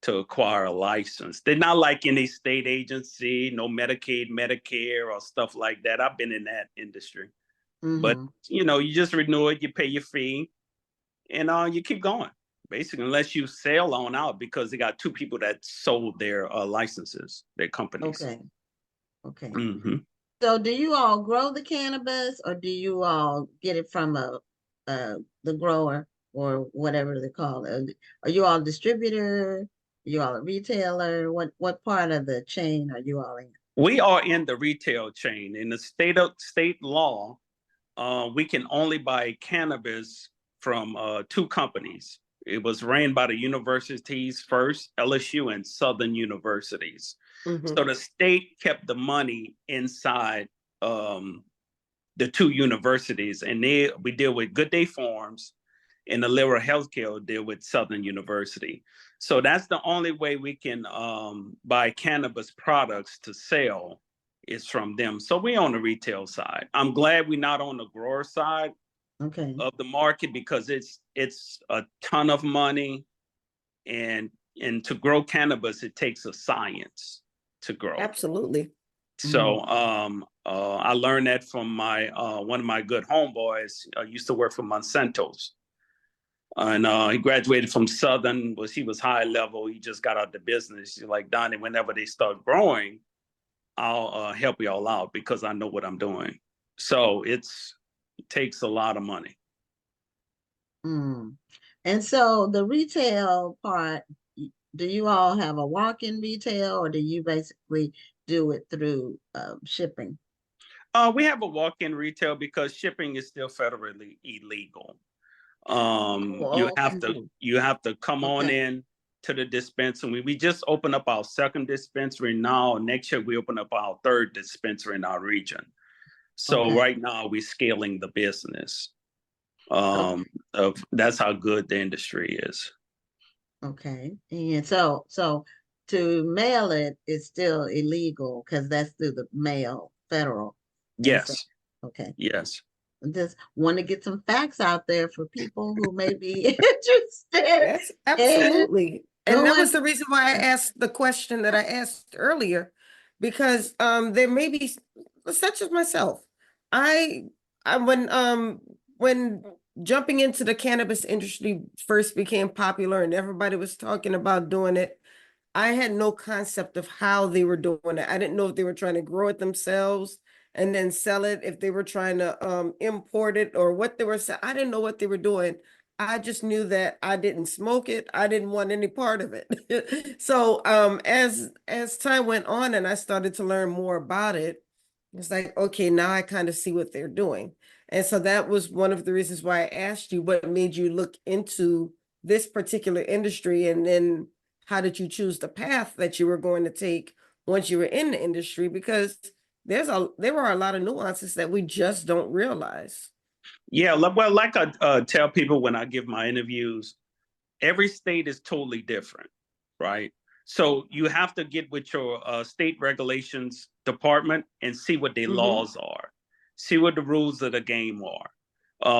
to acquire a license. They're not like any state agency, no Medicaid, Medicare, or stuff like that. I've been in that industry. But, you just renew it, you pay your fee, and you keep going, basically, unless you sail on out, because they got two people that sold their licenses, their companies. Okay. So do you all grow the cannabis, or do you all get it from the grower or whatever they call it? Are you all a distributor? Are you all a retailer? What part of the chain are you all in? We are in the retail chain. In the state law, we can only buy cannabis from two companies. It was ran by the universities first, LSU and Southern universities. So the state kept the money inside the two universities, and we deal with Good Day Farms, and the Liberal Healthcare deal with Southern University. So that's the only way we can buy cannabis products to sell is from them. So we on the retail side. I'm glad we're not on the grower side of the market, because it's a ton of money, and to grow cannabis, it takes a science to grow. Absolutely. So I learned that from one of my good homeboys. Used to work for Monsanto's. And he graduated from Southern. He was high level. He just got out of the business. He's like, Donnie, whenever they start growing, I'll help you all out because I know what I'm doing. So it takes a lot of money. And so the retail part, do you all have a walk-in retail, or do you basically do it through shipping? We have a walk-in retail because shipping is still federally illegal. You have to come on in to the dispensary. We just opened up our second dispensary now. Next year, we open up our third dispensary in our region. So right now, we're scaling the business. That's how good the industry is. Okay. And so to mail it is still illegal because that's through the mail, federal. Yes. Okay. Yes. Just want to get some facts out there for people who may be interested. Yes, absolutely. And that was the reason why I asked the question that I asked earlier, because there may be, such as myself, I when jumping into the cannabis industry first became popular and everybody was talking about doing it, I had no concept of how they were doing it. I didn't know if they were trying to grow it themselves and then sell it, if they were trying to import it, or what they were selling. I didn't know what they were doing. I just knew that I didn't smoke it. I didn't want any part of it. So as time went on and I started to learn more about it, it's like, okay, now I kind of see what they're doing. And so that was one of the reasons why I asked you what made you look into this particular industry, and then how did you choose the path that you were going to take once you were in the industry? Because there were a lot of nuances that we just don't realize. Yeah, well, like I tell people when I give my interviews, every state is totally different, right? So you have to get with your state regulations department and see what their laws are, see what the rules of the game are.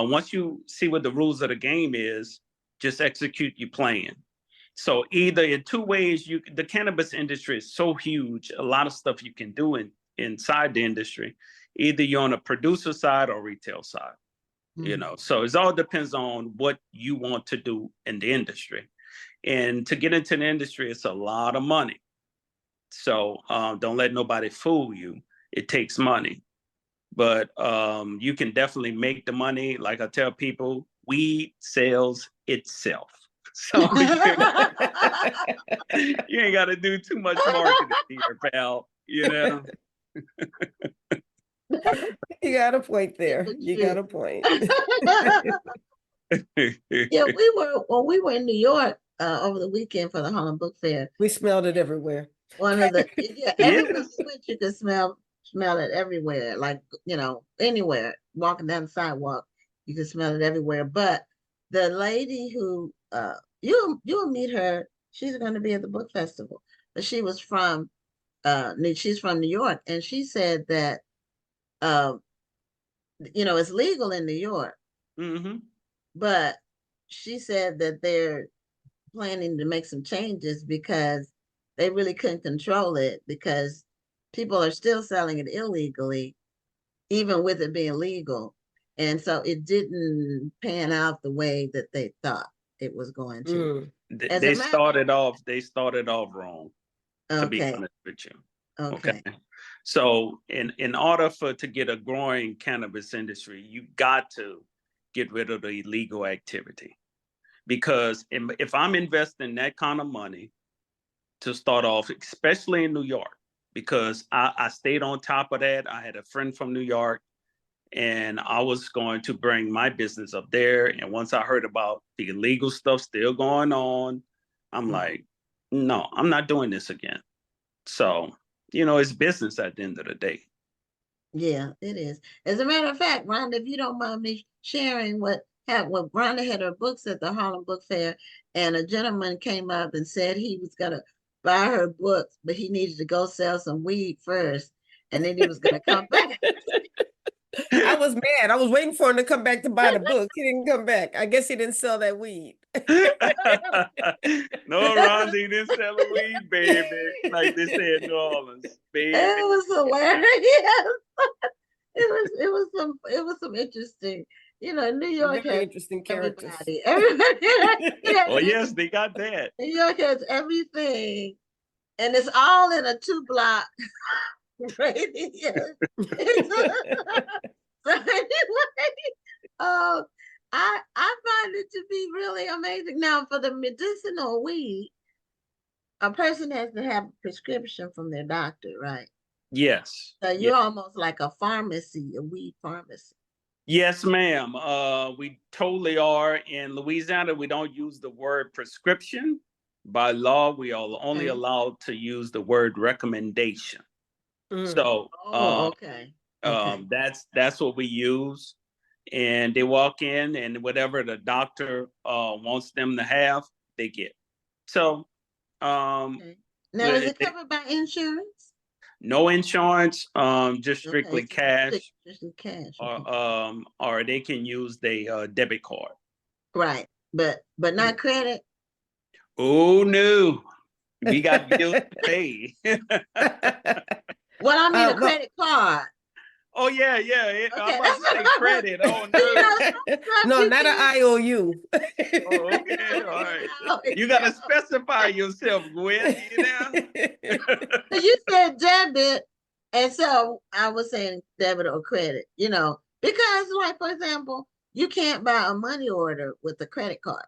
Once you see what the rules of the game is, just execute your plan. So either in two ways, the cannabis industry is so huge, a lot of stuff you can do inside the industry. Either you're on a producer side or retail side, you know. So it all depends on what you want to do in the industry. And to get into the industry, it's a lot of money. So don't let nobody fool you. It takes money. But you can definitely make the money. Like I tell people, weed sells itself. So you ain't got to do too much marketing here, pal. You know. You got a point there. You got a point. Yeah, we were in New York over the weekend for the Harlem Book Fair. We smelled it everywhere. Everywhere you went, you could smell it everywhere. Like, you know, anywhere, walking down the sidewalk, you could smell it everywhere. But the lady who you'll meet her, she's going to be at the book festival. But she was from she's from New York, and she said that you know, it's legal in New York. But she said that they're planning to make some changes because they really couldn't control it, because people are still selling it illegally, even with it being legal. And so it didn't pan out the way that they thought it was going to. They started off wrong, to be honest with you. Okay. So in order to get a growing cannabis industry, you got to get rid of the illegal activity. Because if I'm investing that kind of money to start off, especially in New York, because I stayed on top of that. I had a friend from New York, and I was going to bring my business up there. And once I heard about the illegal stuff still going on, I'm like, no, I'm not doing this again. So, you know, it's business at the end of the day. Yeah, it is. As a matter of fact, Rhonda, if you don't mind me sharing what Rhonda had her books at the Harlem Book Fair, and a gentleman came up and said he was going to buy her books, but he needed to go sell some weed first, and then he was going to come back. I was mad. I was waiting for him to come back to buy the book. He didn't come back. I guess he didn't sell that weed. No, Rhonda, he didn't sell the weed, baby. Like they said in New Orleans, baby. It was hilarious. It was some interesting, you know, New York Very has interesting characters. Everybody. Oh yes, they got that. New York has everything, and it's all in a 2-block radius. So anyway, I find it to be really amazing. Now, for the medicinal weed, a person has to have a prescription from their doctor, right? Yes. So you're almost like a pharmacy, a weed pharmacy. Yes, ma'am. We totally are. In Louisiana, we don't use the word prescription. By law, we are only Okay. allowed to use the word recommendation. So okay. Okay. that's what we use. And they walk in, and whatever the doctor wants them to have, they get. So Okay. Now, is it covered by insurance? no insurance, just Okay, strictly so cash, strictly cash. Okay. or they can use their debit card. Right, but not credit. Oh no, we got bills to pay. Well, I mean a Well, credit card. Oh yeah. I'm Okay, about to say credit. Oh no. no, you not an can. IOU. Oh, okay, all right. Oh, You gotta specify yourself, Gwen. You know. So you said debit, and so I was saying debit or credit. Because like for example, you can't buy a money order with a credit card.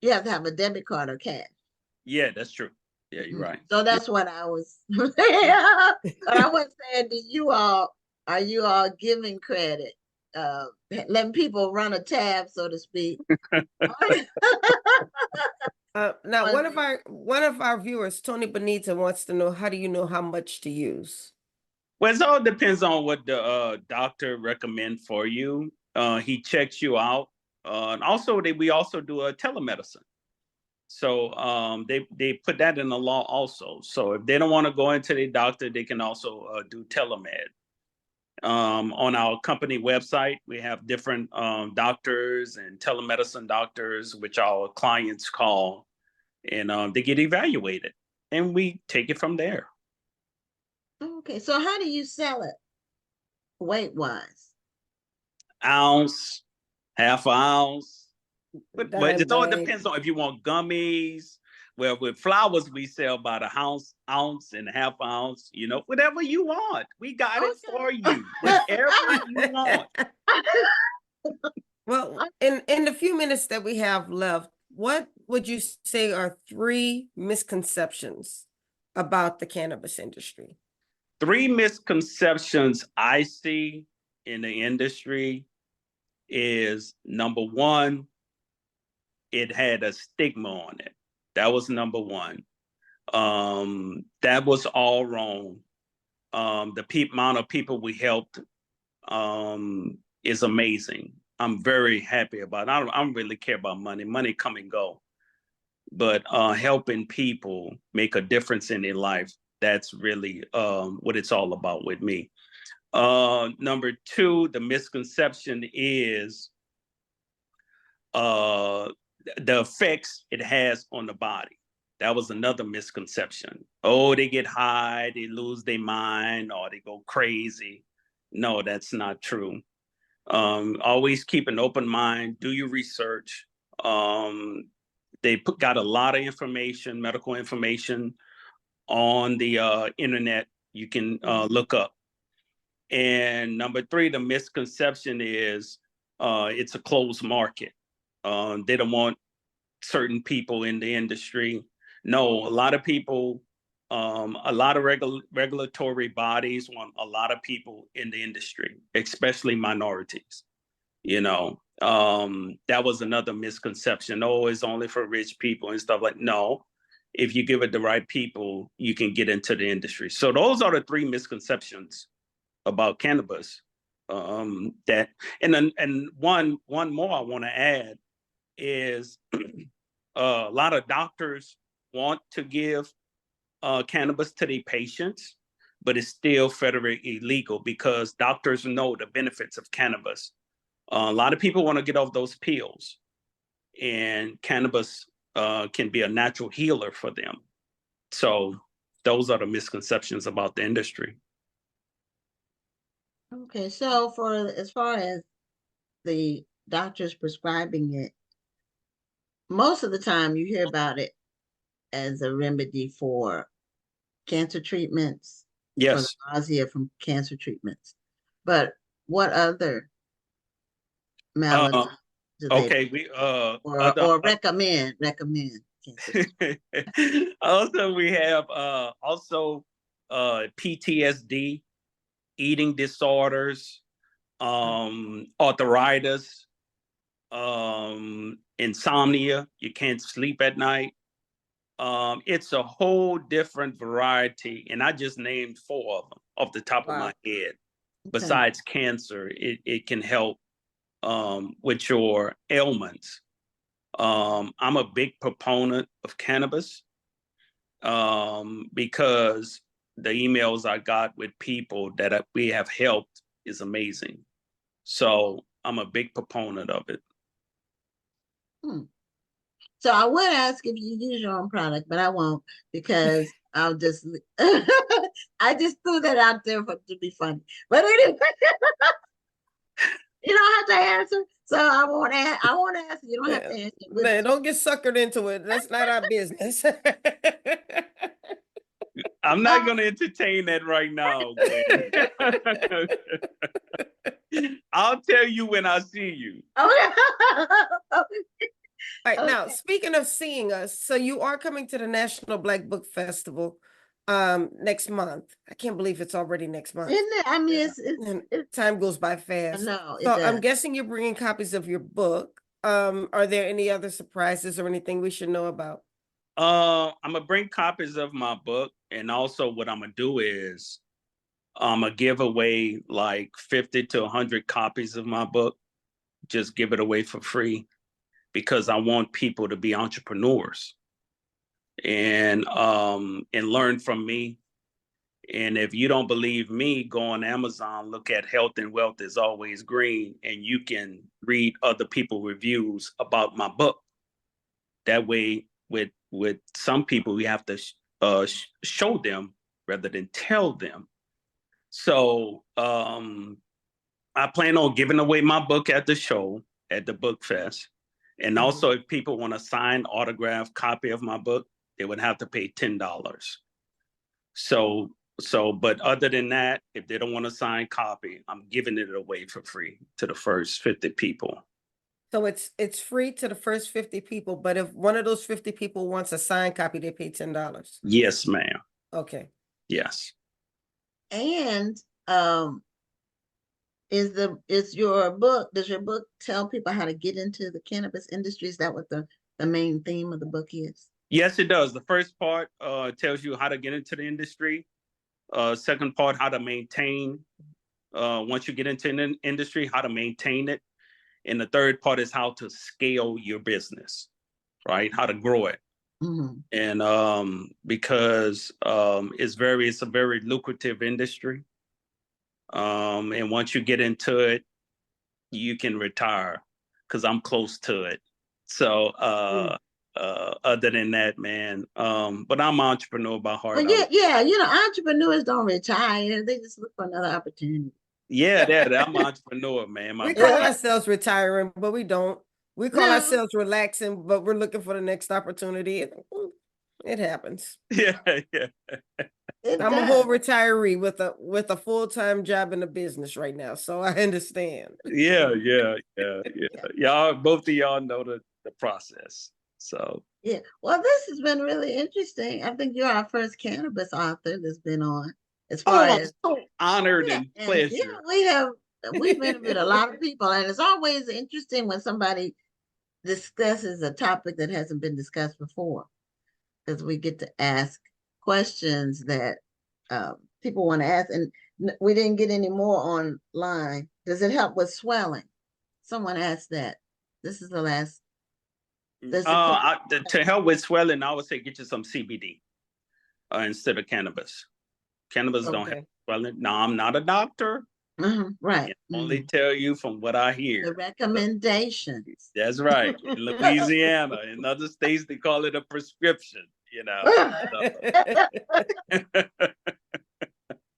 You have to have a debit card or cash. Yeah, that's true. Yeah, you're right. So that's what I was. But I was saying, are you all giving credit? Letting people run a tab, so to speak. Now, one of our viewers, Tony Benita, wants to know, how do you know how much to use? Well, it all depends on what the doctor recommend for you. He checks you out, and also we also do a telemedicine. So they put that in the law also. So if they don't want to go into the doctor, they can also do telemed. On our company website, we have different doctors and telemedicine doctors, which our clients call, and they get evaluated, and we take it from there. Okay, so how do you sell it weight wise? Ounce, half an ounce. But it all Dime. depends on if you want gummies. Well, with flowers, we sell about an ounce and a half ounce, whatever you want. We got it for you. Whatever you want. Well, in the few minutes that we have left, what would you say are 3 misconceptions about the cannabis industry? 3 misconceptions I see in the industry is, number 1, it had a stigma on it. That was number 1. That was all wrong. The amount of people we helped is amazing. I'm very happy about it. I don't really care about money. Money come and go. But helping people make a difference in their life, that's really what it's all about with me. Number 2, the misconception is the effects it has on the body. That was another misconception. Oh, they get high, they lose their mind, or they go crazy. No, that's not true. Always keep an open mind, do your research. They got a lot of information, medical information on the internet you can look up. And number 3, the misconception is it's a closed market. They don't want certain people in the industry. No, a lot of people, a lot of regulatory bodies want a lot of people in the industry, especially minorities. That was another misconception. Oh, it's only for rich people and stuff like. No, if you give it the right people, you can get into the industry. So those are the 3 misconceptions about cannabis. That and one more I want to add is a lot of doctors want to give cannabis to their patients, but it's still federally illegal because doctors know the benefits of cannabis. A lot of people want to get off those pills, and cannabis can be a natural healer for them. So those are the misconceptions about the industry. Okay, so as far as the doctors prescribing it, most of the time you hear about it as a remedy for cancer treatments. Yes. For the nausea from cancer treatments. But what other maladies do they recommend? Also, we have PTSD, eating disorders, arthritis, insomnia. You can't sleep at night. It's a whole different variety, and I just named 4 of them off the top of my head. Besides cancer, it can help with your ailments. I'm a big proponent of cannabis because the emails I got with people that we have helped is amazing. So I'm a big proponent of it. So I would ask if you use your own product, but I won't because I'll just I just threw that out there to be funny. But anyway, you don't have to answer. So I won't answer. You don't have to answer. Man, don't get suckered into it. That's not our business. I'm not going to entertain that right now. I'll tell you when I see you. Okay. All right, now, speaking of seeing us, so you are coming to the National Black Book Festival next month. I can't believe it's already next month. Isn't it? I mean, it's time goes by fast. No, so I'm guessing you're bringing copies of your book. Are there any other surprises or anything we should know about? I'm gonna bring copies of my book, and also what I'm gonna do is I'm gonna give away like 50 to 100 copies of my book. Just give it away for free because I want people to be entrepreneurs and learn from me. And if you don't believe me, go on Amazon, look at Health and Wealth is Always Green, and you can read other people's reviews about my book. That way, with some people, we have to show them rather than tell them. So I plan on giving away my book at the show, at the book fest. And also, if people want a signed autographed copy of my book, they would have to pay $10. So, but other than that, if they don't want a signed copy, I'm giving it away for free to the first 50 people. So it's free to the first 50 people, but if one of those 50 people wants a signed copy, they pay $10. Yes, ma'am. Okay. Yes. And does your book tell people how to get into the cannabis industry? Is that what the main theme of the book is? Yes, it does. The first part tells you how to get into the industry. Second part, how to maintain. Once you get into the industry, how to maintain it. And the third part is how to scale your business, right? How to grow it. And because it's a very lucrative industry. And once you get into it, you can retire because I'm close to it. So other than that, man, but I'm an entrepreneur by heart. Well, yeah, entrepreneurs don't retire. They just look for another opportunity. Yeah, I'm an entrepreneur, man. We call ourselves retiring, but we don't. We call ourselves relaxing, but we're looking for the next opportunity. It happens. Yeah. I'm a whole retiree with a full-time job in the business right now, so I understand. Yeah. Y'all, both of y'all know the process. So yeah. Well, this has been really interesting. I think you're our first cannabis author that's been on. As far as so honored and pleasure. We've interviewed a lot of people, and it's always interesting when somebody discusses a topic that hasn't been discussed before, because we get to ask questions that people want to ask, and we didn't get any more online. Does it help with swelling? Someone asked that. This is the last. To help with swelling, I would say get you some CBD instead of cannabis. Cannabis don't have swelling. Now, I'm not a doctor. Right. I can only tell you from what I hear. The recommendations. That's right. In Louisiana, in other states, they call it a prescription,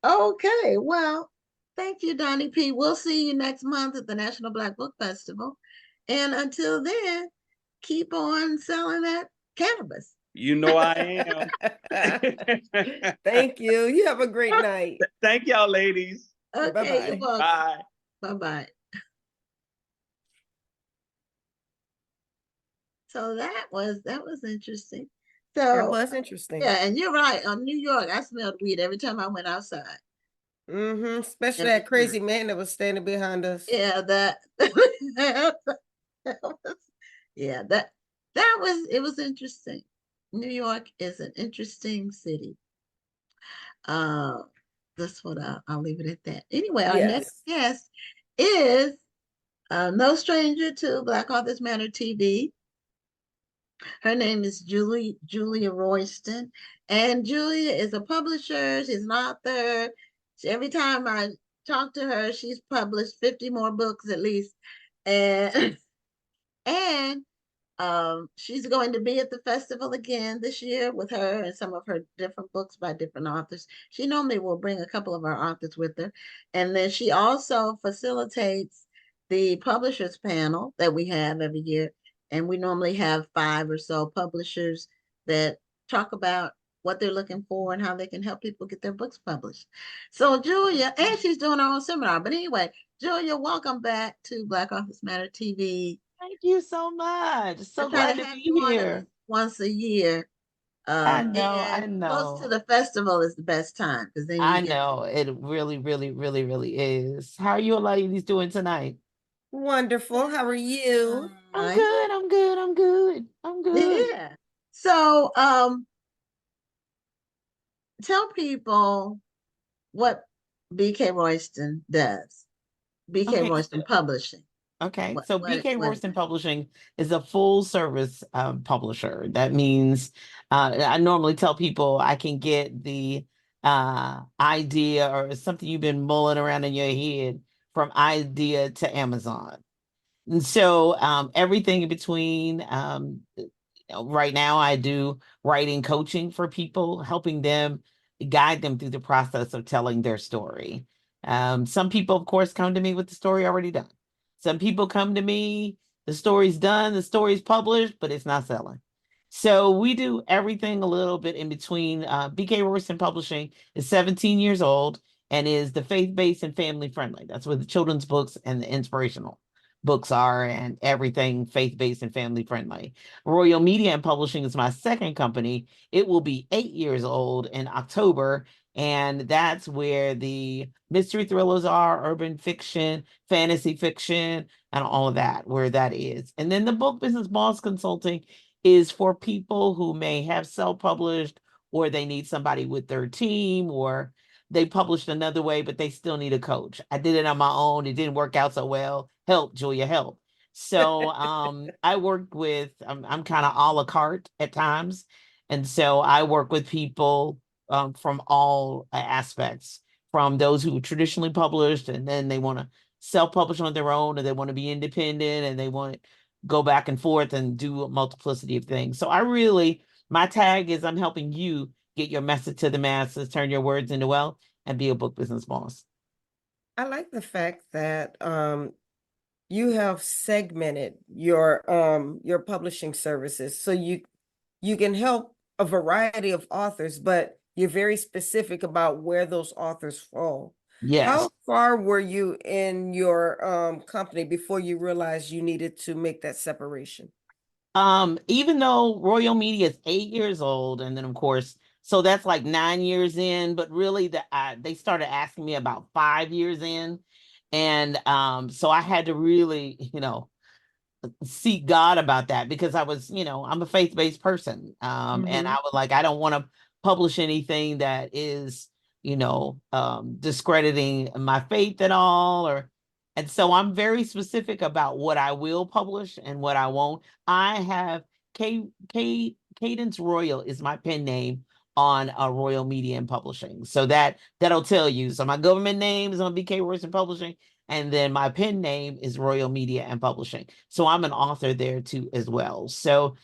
Okay. Well, thank you, Donnie P. We'll see you next month at the National Black Book Festival. And until then, keep on selling that cannabis. You know I am. Thank you. You have a great night. Thank y'all, ladies. Okay. Bye. Bye-bye. So that was interesting. So that was interesting. Yeah, and you're right. On New York, I smelled weed every time I went outside. Especially that crazy man that was standing behind us. Yeah, it was interesting. New York is an interesting city. That's what I'll leave it at that. Anyway, our next guest is no stranger to Black Authors Matter TV. Her name is Julia Royston, and Julia is a publisher. She's an author. Every time I talk to her, she's published 50 more books at least, and and she's going to be at the festival again this year with her and some of her different books by different authors. She normally will bring a couple of our authors with her. And then she also facilitates the publishers panel that we have every year. And we normally have 5 or so publishers that talk about what they're looking for and how they can help people get their books published. So Julia, and she's doing her own seminar. But anyway, Julia, welcome back to Black Authors Matter TV. Thank you so much. So glad to be here. Once a year. I know. Close to the festival is the best time because then I know it really, really, really, really is. How are you ladies doing tonight? Wonderful. How are you? I'm good. I'm good. I'm good. I'm good. Yeah. So, tell people what BK Royston does. BK Royston Publishing. Okay, so BK Royston Publishing is a full service publisher. That means I normally tell people I can get the idea or something you've been mulling around in your head from idea to Amazon. And so everything in between, right now I do writing coaching for people, helping them, guide them through the process of telling their story. Some people, of course, come to me with the story already done. Some people come to me, the story's done, the story's published, but it's not selling. So we do everything a little bit in between. BK Royston Publishing is 17 years old and is the faith-based and family-friendly. That's where the children's books and the inspirational books are, and everything faith-based and family-friendly. Royal Media and Publishing is my second company. It will be 8 years old in October, and that's where the mystery thrillers are, urban fiction, fantasy fiction, and all of that, where that is. And then the Book Business Boss Consulting is for people who may have self-published, or they need somebody with their team, or they published another way, but they still need a coach. I did it on my own. It didn't work out so well. Help, Julia, help. So I worked with, I'm kind of a la carte at times. And so I work with people from all aspects, from those who traditionally published and then they want to self-publish on their own, or they want to be independent and they want to go back and forth and do a multiplicity of things. So my tag is I'm helping you get your message to the masses, turn your words into wealth, and be a book business boss. I like the fact that you have segmented your publishing services so you can help a variety of authors, but you're very specific about where those authors fall. Yes. How far were you in your company before you realized you needed to make that separation? Even though Royal Media is 8 years old, and then of course, so that's like 9 years in, but really they started asking me about 5 years in. And so I had to really, seek God about that, because I was, I'm a faith-based person. And I was like, I don't want to publish anything that is, discrediting my faith at all, and so I'm very specific about what I will publish and what I won't. I have Cadence Royal is my pen name on Royal Media and Publishing. So that'll tell you. So my government name is on BK Royston Publishing, and then my pen name is Royal Media and Publishing. So I'm an author there too as well. So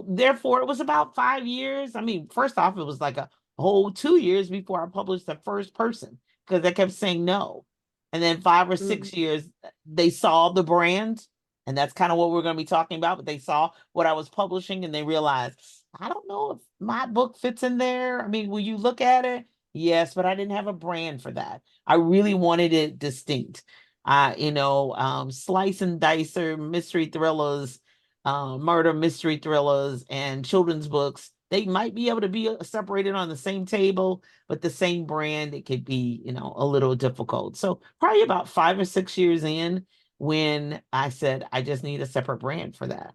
therefore it was about 5 years. I mean, first off, it was like a whole 2 years before I published the first person, because I kept saying no. And then 5 or 6 years, they saw the brand, and that's kind of what we're going to be talking about. But they saw what I was publishing, and they realized, I don't know if my book fits in there. I mean, will you look at it? Yes, but I didn't have a brand for that. I really wanted it distinct. Slice and dicer, mystery thrillers, murder mystery thrillers, and children's books. They might be able to be separated on the same table, but the same brand, it could be, a little difficult. So probably about 5 or 6 years in, when I said, I just need a separate brand for that.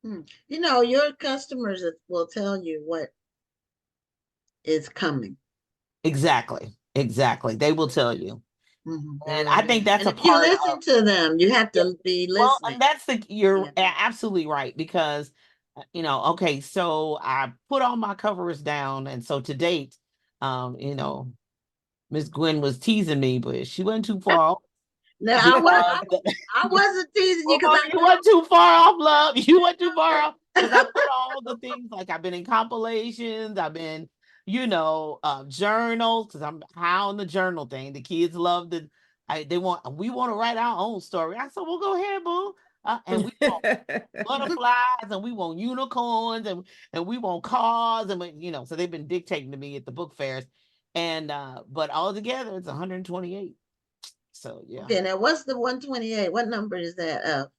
You know, your customers will tell you what is coming. Exactly. They will tell you. They And will I do. think that's And a if you part listen of, to them, you have yeah. to be Well, listening. and that's you're Yeah. absolutely right, because okay, so I put all my covers down, and so to date, Miss Gwen was teasing me, but she wasn't too far off. No, I wasn't teasing you because I You know. weren't too far off, love. You weren't too far off, because I put all the things, like I've been in compilations, I've been, journals, because I'm high on the journal thing. The kids love we want to write our own story. I said, well, go ahead, boo. And we want butterflies, and we want unicorns, and we want cars, and so they've been dictating to me at the book fairs. And but all together it's 128. So yeah. Okay, now what's the 128? What number is that of?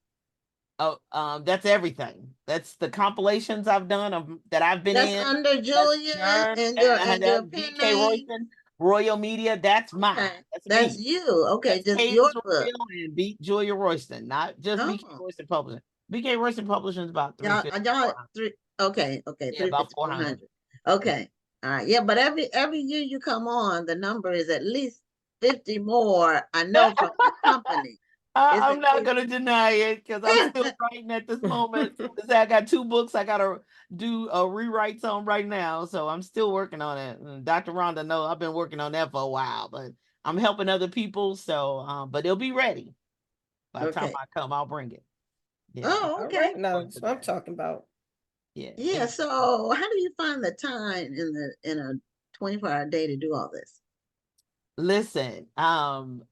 Oh, that's everything. That's the compilations I've done that I've been That's in. under Julia and your pen BK name. Royston, Royal Media. That's mine. Okay. That's That's me. you. Okay, That's just Cadence your book. Royal and Julia Royston, not just BK Oh. Royston Publishing. BK Royston Publishing is about Y'all 350. three. Okay, Yeah, about 350, 400. Okay, all right. Yeah, but every year you come on, the number is at least 50 more. I know from the company. I'm not gonna deny it, because I'm still writing at this moment. I got 2 books I gotta do rewrites on right now, so I'm still working on it. And Dr. Rhonda knows I've been working on that for a while, but I'm helping other people, so but it'll be ready by the time I come. I'll bring it. Yeah. Oh, okay. Right, no, that's what I'm talking about. Yeah. Yeah. So, how do you find the time in a 24-hour day to do all this? Listen, I'm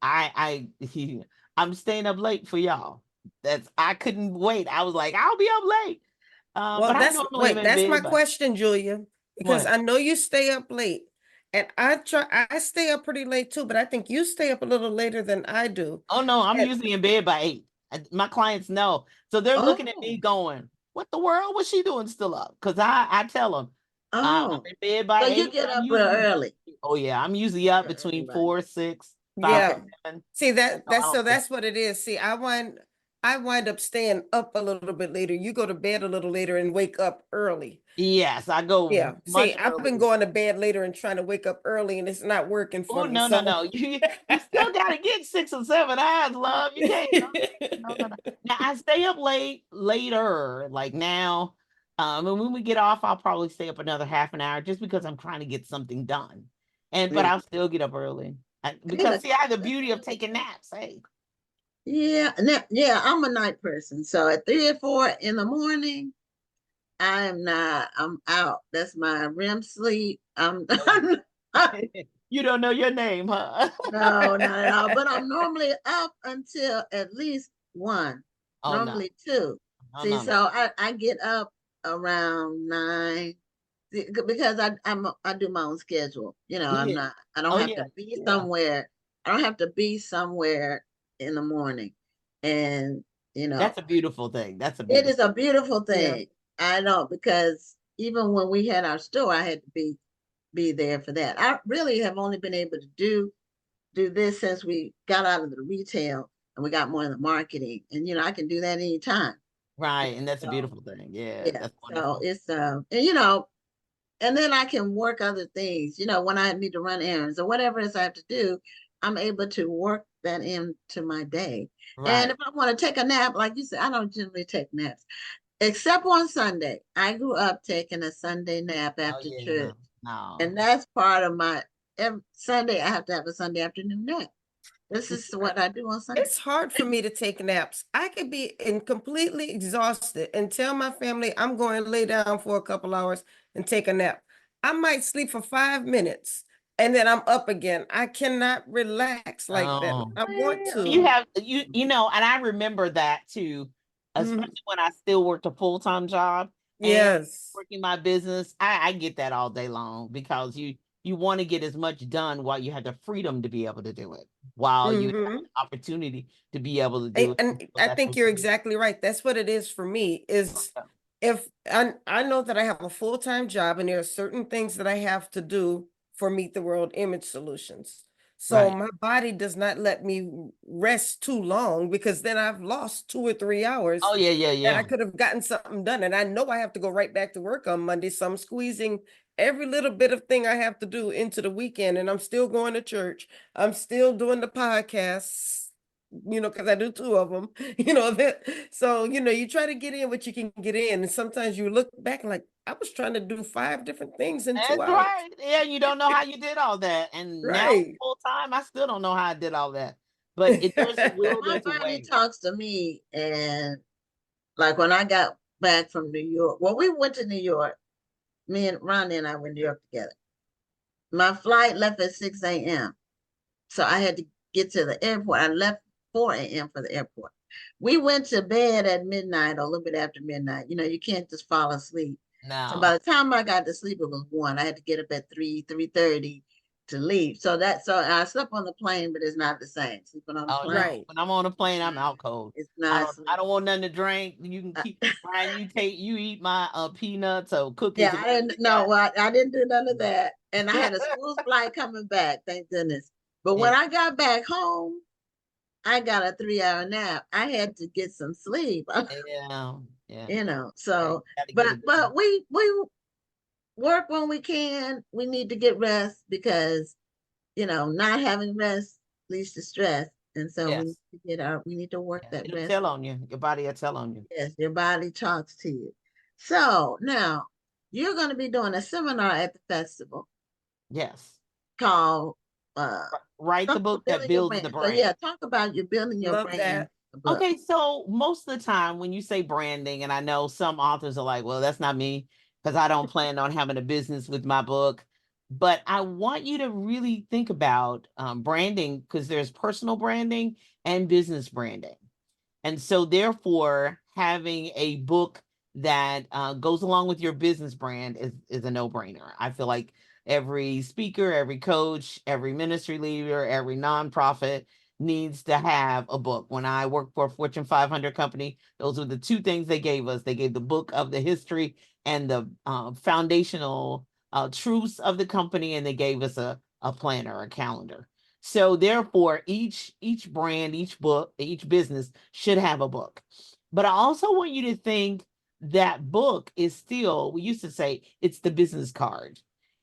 staying up late for y'all. I couldn't wait. I was like, I'll be up late. Well, But that's my question, Julia, because What? I know you stay up late, and I stay up pretty late too, but I think you stay up a little later than I do. Oh no, I'm usually in bed by 8. My clients know, so they're looking at me going, "What the world was she doing still up?" Because I tell them, I'm in bed by 8. You get up real early. Oh yeah, I'm usually up between 4, 6, 5, 7. See that's what it is. See, I wind up staying up a little bit later. You go to bed a little later and wake up early. Yes, I go. Yeah. Much See, I've been going to bed later and trying to wake up early, and it's not working for me. No. You still gotta get 6 or 7 hours, love. You can't. No. Now I stay up later. Like now, and when we get off, I'll probably stay up another half an hour, just because I'm trying to get something done. But I'll still get up early, because see, I have the beauty of taking naps. Hey. Yeah, I'm a night person. So at 3 or 4 in the morning, I am not. I'm out. That's my REM sleep. You don't know your name, huh? No, not at all. But I'm normally up until at least 1. Normally 2. See, so I get up around 9 because I do my own schedule. I don't have to be somewhere. I don't have to be somewhere in the morning. And that's a beautiful thing. It is a beautiful thing. I know, because even when we had our store, I had to be there for that. I really have only been able to do this since we got out of the retail and we got more in the marketing. And I can do that anytime. Right, and that's a beautiful thing. Yeah, that's wonderful. So it's and then I can work other things. When I need to run errands or whatever else I have to do, I'm able to work that into my day. Right. And if I want to take a nap, like you said, I don't generally take naps, except on Sunday. I grew up taking a Sunday nap after church. No. And that's part of my every Sunday. I have to have a Sunday afternoon nap. This is what I do on Sunday. It's hard for me to take naps. I could be completely exhausted and tell my family I'm going to lay down for a couple hours and take a nap. I might sleep for 5 minutes and then I'm up again. I cannot relax like that. I want to. You have and I remember that too, especially when I still worked a full-time job. Yes. Working my business, I get that all day long, because you want to get as much done while you have the freedom to be able to do it, while you have the opportunity to be able to do it. And I think you're exactly right. That's what it is for me, is if I know that I have a full-time job and there are certain things that I have to do for Meet the World Image Solutions. So my body does not let me rest too long, because then I've lost 2 or 3 hours. Oh, yeah. And I could have gotten something done. And I know I have to go right back to work on Monday. So I'm squeezing every little bit of thing I have to do into the weekend. And I'm still going to church. I'm still doing the podcasts, because I do 2 of them, so, you try to get in what you can get in. And sometimes you look back like, I was trying to do 5 different things in 2 That's hours. right. Yeah, you don't know how you did all that. And now full time, I still don't know how I did all that. But there's a will, My there's a body way. talks to me, and like when I got back from New York, well, we went to New York. Me and Ronnie and I were in New York together. My flight left at 6 a.m. So I had to get to the airport. I left 4 a.m. for the airport. We went to bed at midnight or a little bit after midnight. You can't just fall asleep. No. So by the time I got to sleep, it was 1. I had to get up at 3:30 to leave. So I slept on the plane, but it's not the same. Sleeping on the plane. Right. When I'm on a plane, I'm out cold. It's not. I don't want nothing to drink. You can keep Brian, you eat my peanuts or cookies. Yeah, I didn't I didn't do none of that. And I had a smooth flight coming back, thank goodness. But when I got back home, I got a 3-hour nap. I had to get some sleep. Yeah. So but we work when we can. We need to get rest, because not having rest leads to stress. And so we need to we need to work that It'll rest. tell on you. Your body will tell on you. Yes, your body talks to you. So now you're going to be doing a seminar at the festival. Yes. Called Write the book that builds the brand. So yeah, talk about you building your brand. Okay, so most of the time when you say branding, and I know some authors are like, well, that's not me, because I don't plan on having a business with my book. But I want you to really think about branding, because there's personal branding and business branding. And so therefore, having a book that goes along with your business brand is a no-brainer. I feel like every speaker, every coach, every ministry leader, every nonprofit needs to have a book. When I worked for a Fortune 500 company, those were the 2 things they gave us. They gave the book of the history and the foundational truths of the company, and they gave us a planner, a calendar. So therefore, each brand, each book, each business should have a book. But I also want you to think that book is still, we used to say, it's the business card.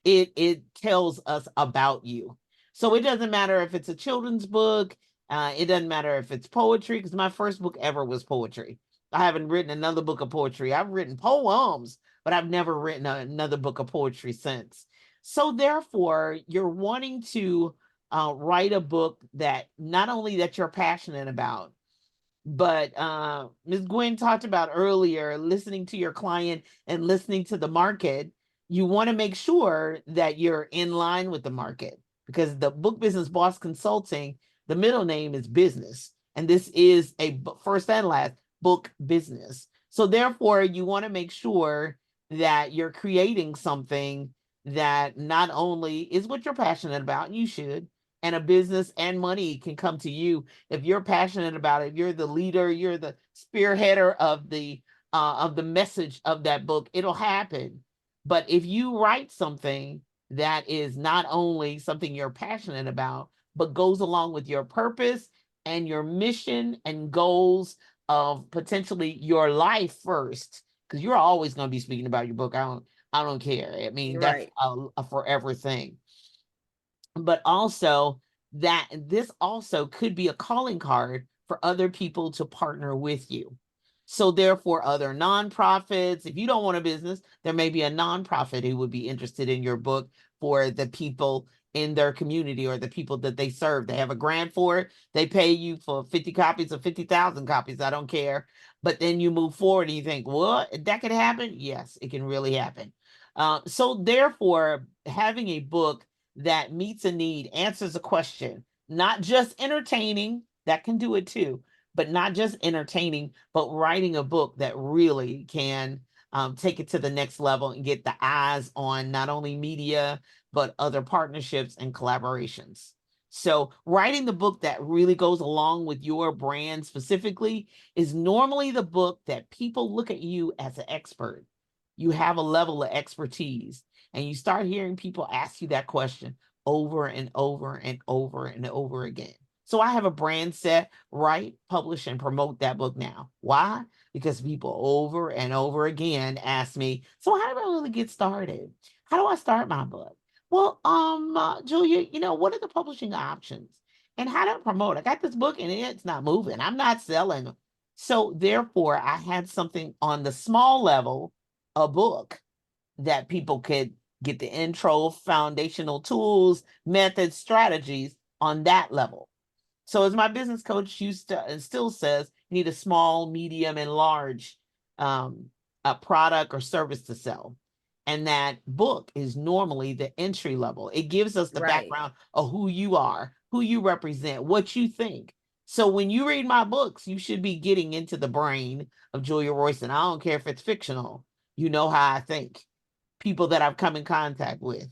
It tells us about you. So it doesn't matter if it's a children's book. It doesn't matter if it's poetry, because my first book ever was poetry. I haven't written another book of poetry. I've written poems, but I've never written another book of poetry since. So therefore, you're wanting to write a book that not only that you're passionate about, but Ms. Gwen talked about earlier, listening to your client and listening to the market. You want to make sure that you're in line with the market, because the Book Business Boss Consulting, the middle name is business. And this is a first and last book business. So therefore, you want to make sure that you're creating something that not only is what you're passionate about, and you should, and a business and money can come to you if you're passionate about it. You're the leader, you're the spearheader of the message of that book, it'll happen. But if you write something that is not only something you're passionate about, but goes along with your purpose and your mission and goals of potentially your life first, because you're always going to be speaking about your book. I don't care. I mean, that's a forever thing. But also that this also could be a calling card for other people to partner with you. So therefore, other nonprofits, if you don't want a business, there may be a nonprofit who would be interested in your book for the people in their community or the people that they serve. They have a grant for it. They pay you for 50 copies or 50,000 copies. I don't care. But then you move forward and you think, well, that could happen. Yes, it can really happen. So therefore, having a book that meets a need, answers a question, not just entertaining, that can do it too, but not just entertaining, but writing a book that really can take it to the next level and get the eyes on not only media, but other partnerships and collaborations. So writing the book that really goes along with your brand specifically is normally the book that people look at you as an expert. You have a level of expertise, and you start hearing people ask you that question. over and over and over and over again. So I have a brand set, write, publish, and promote that book now. Why? Because people over and over again ask me, so how do I really get started? How do I start my book? Well, Julia, what are the publishing options? And how do I promote? I got this book and it's not moving. I'm not selling. So therefore, I had something on the small level, a book that people could get the intro, foundational tools, methods, strategies on that level. So as my business coach used to and still says, you need a small, medium, and large a product or service to sell. And that book is normally the entry level. It gives us the background of who you are, who you represent, what you think. So when you read my books, you should be getting into the brain of Julia Royston. I don't care if it's fictional. You know how I think. People that I've come in contact with.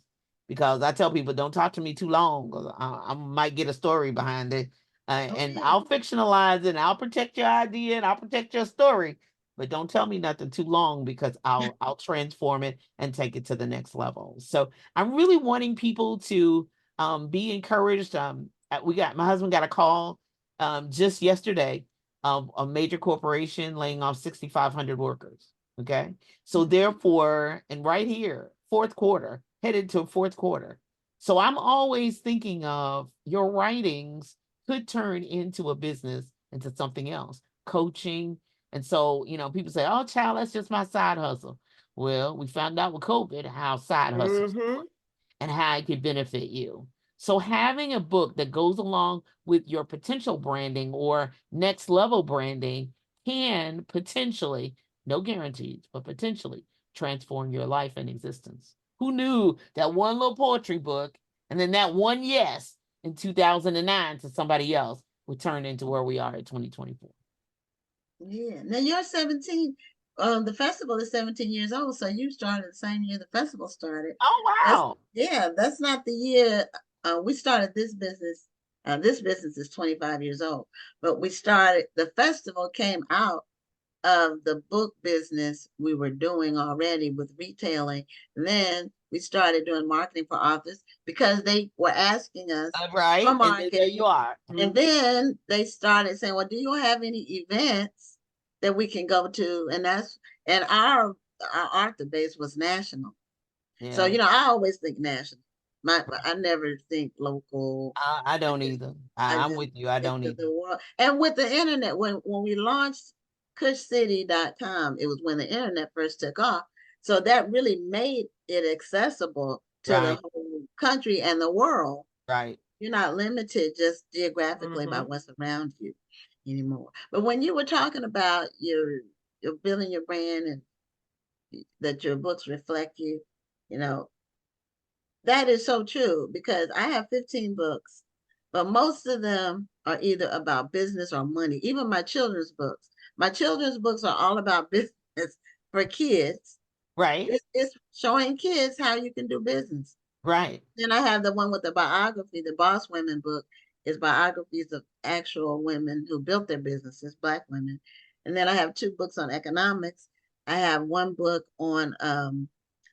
Because I tell people, don't talk to me too long, because I might get a story behind it. And I'll fictionalize it, and I'll protect your idea, and I'll protect your story. But don't tell me nothing too long, because I'll transform it and take it to the next level. So I'm really wanting people to be encouraged. My husband got a call just yesterday of a major corporation laying off 6,500 workers. Okay. So therefore, and right here, fourth quarter, headed to fourth quarter. So I'm always thinking of your writings could turn into a business, into something else, coaching. And so, people say, oh, child, that's just my side hustle. Well, we found out with COVID how side hustles work and how it could benefit you. So having a book that goes along with your potential branding or next level branding can potentially, no guarantees, but potentially transform your life and existence. Who knew that one little poetry book and then that one yes in 2009 to somebody else would turn into where we are in 2024? Yeah. Now you're 17. The festival is 17 years old, so you started the same year the festival started. Oh, wow. That's not the year we started this business. This business is 25 years old, but the festival came out of the book business we were doing already with retailing. And then we started doing marketing for authors because they were asking us for marketing. And there you are. And then they started saying, well, do you have any events that we can go to? And our author base was national. Yeah. So, I always think national. I never think local. I don't either. I'm with you. I don't either. And with the internet, when we launched cushcity.com, it was when the internet first took off. So that really made it accessible to the whole country and the world. Right. You're not limited just geographically by what's around you anymore. But when you were talking about your building your brand and that your books reflect you, that is so true, because I have 15 books, but most of them are either about business or money. Even my children's books. My children's books are all about business for kids. Right. It's showing kids how you can do business. Right. Then I have the one with the biography, the Boss Women book is biographies of actual women who built their businesses, Black women. And then I have 2 books on economics. I have 1 book on,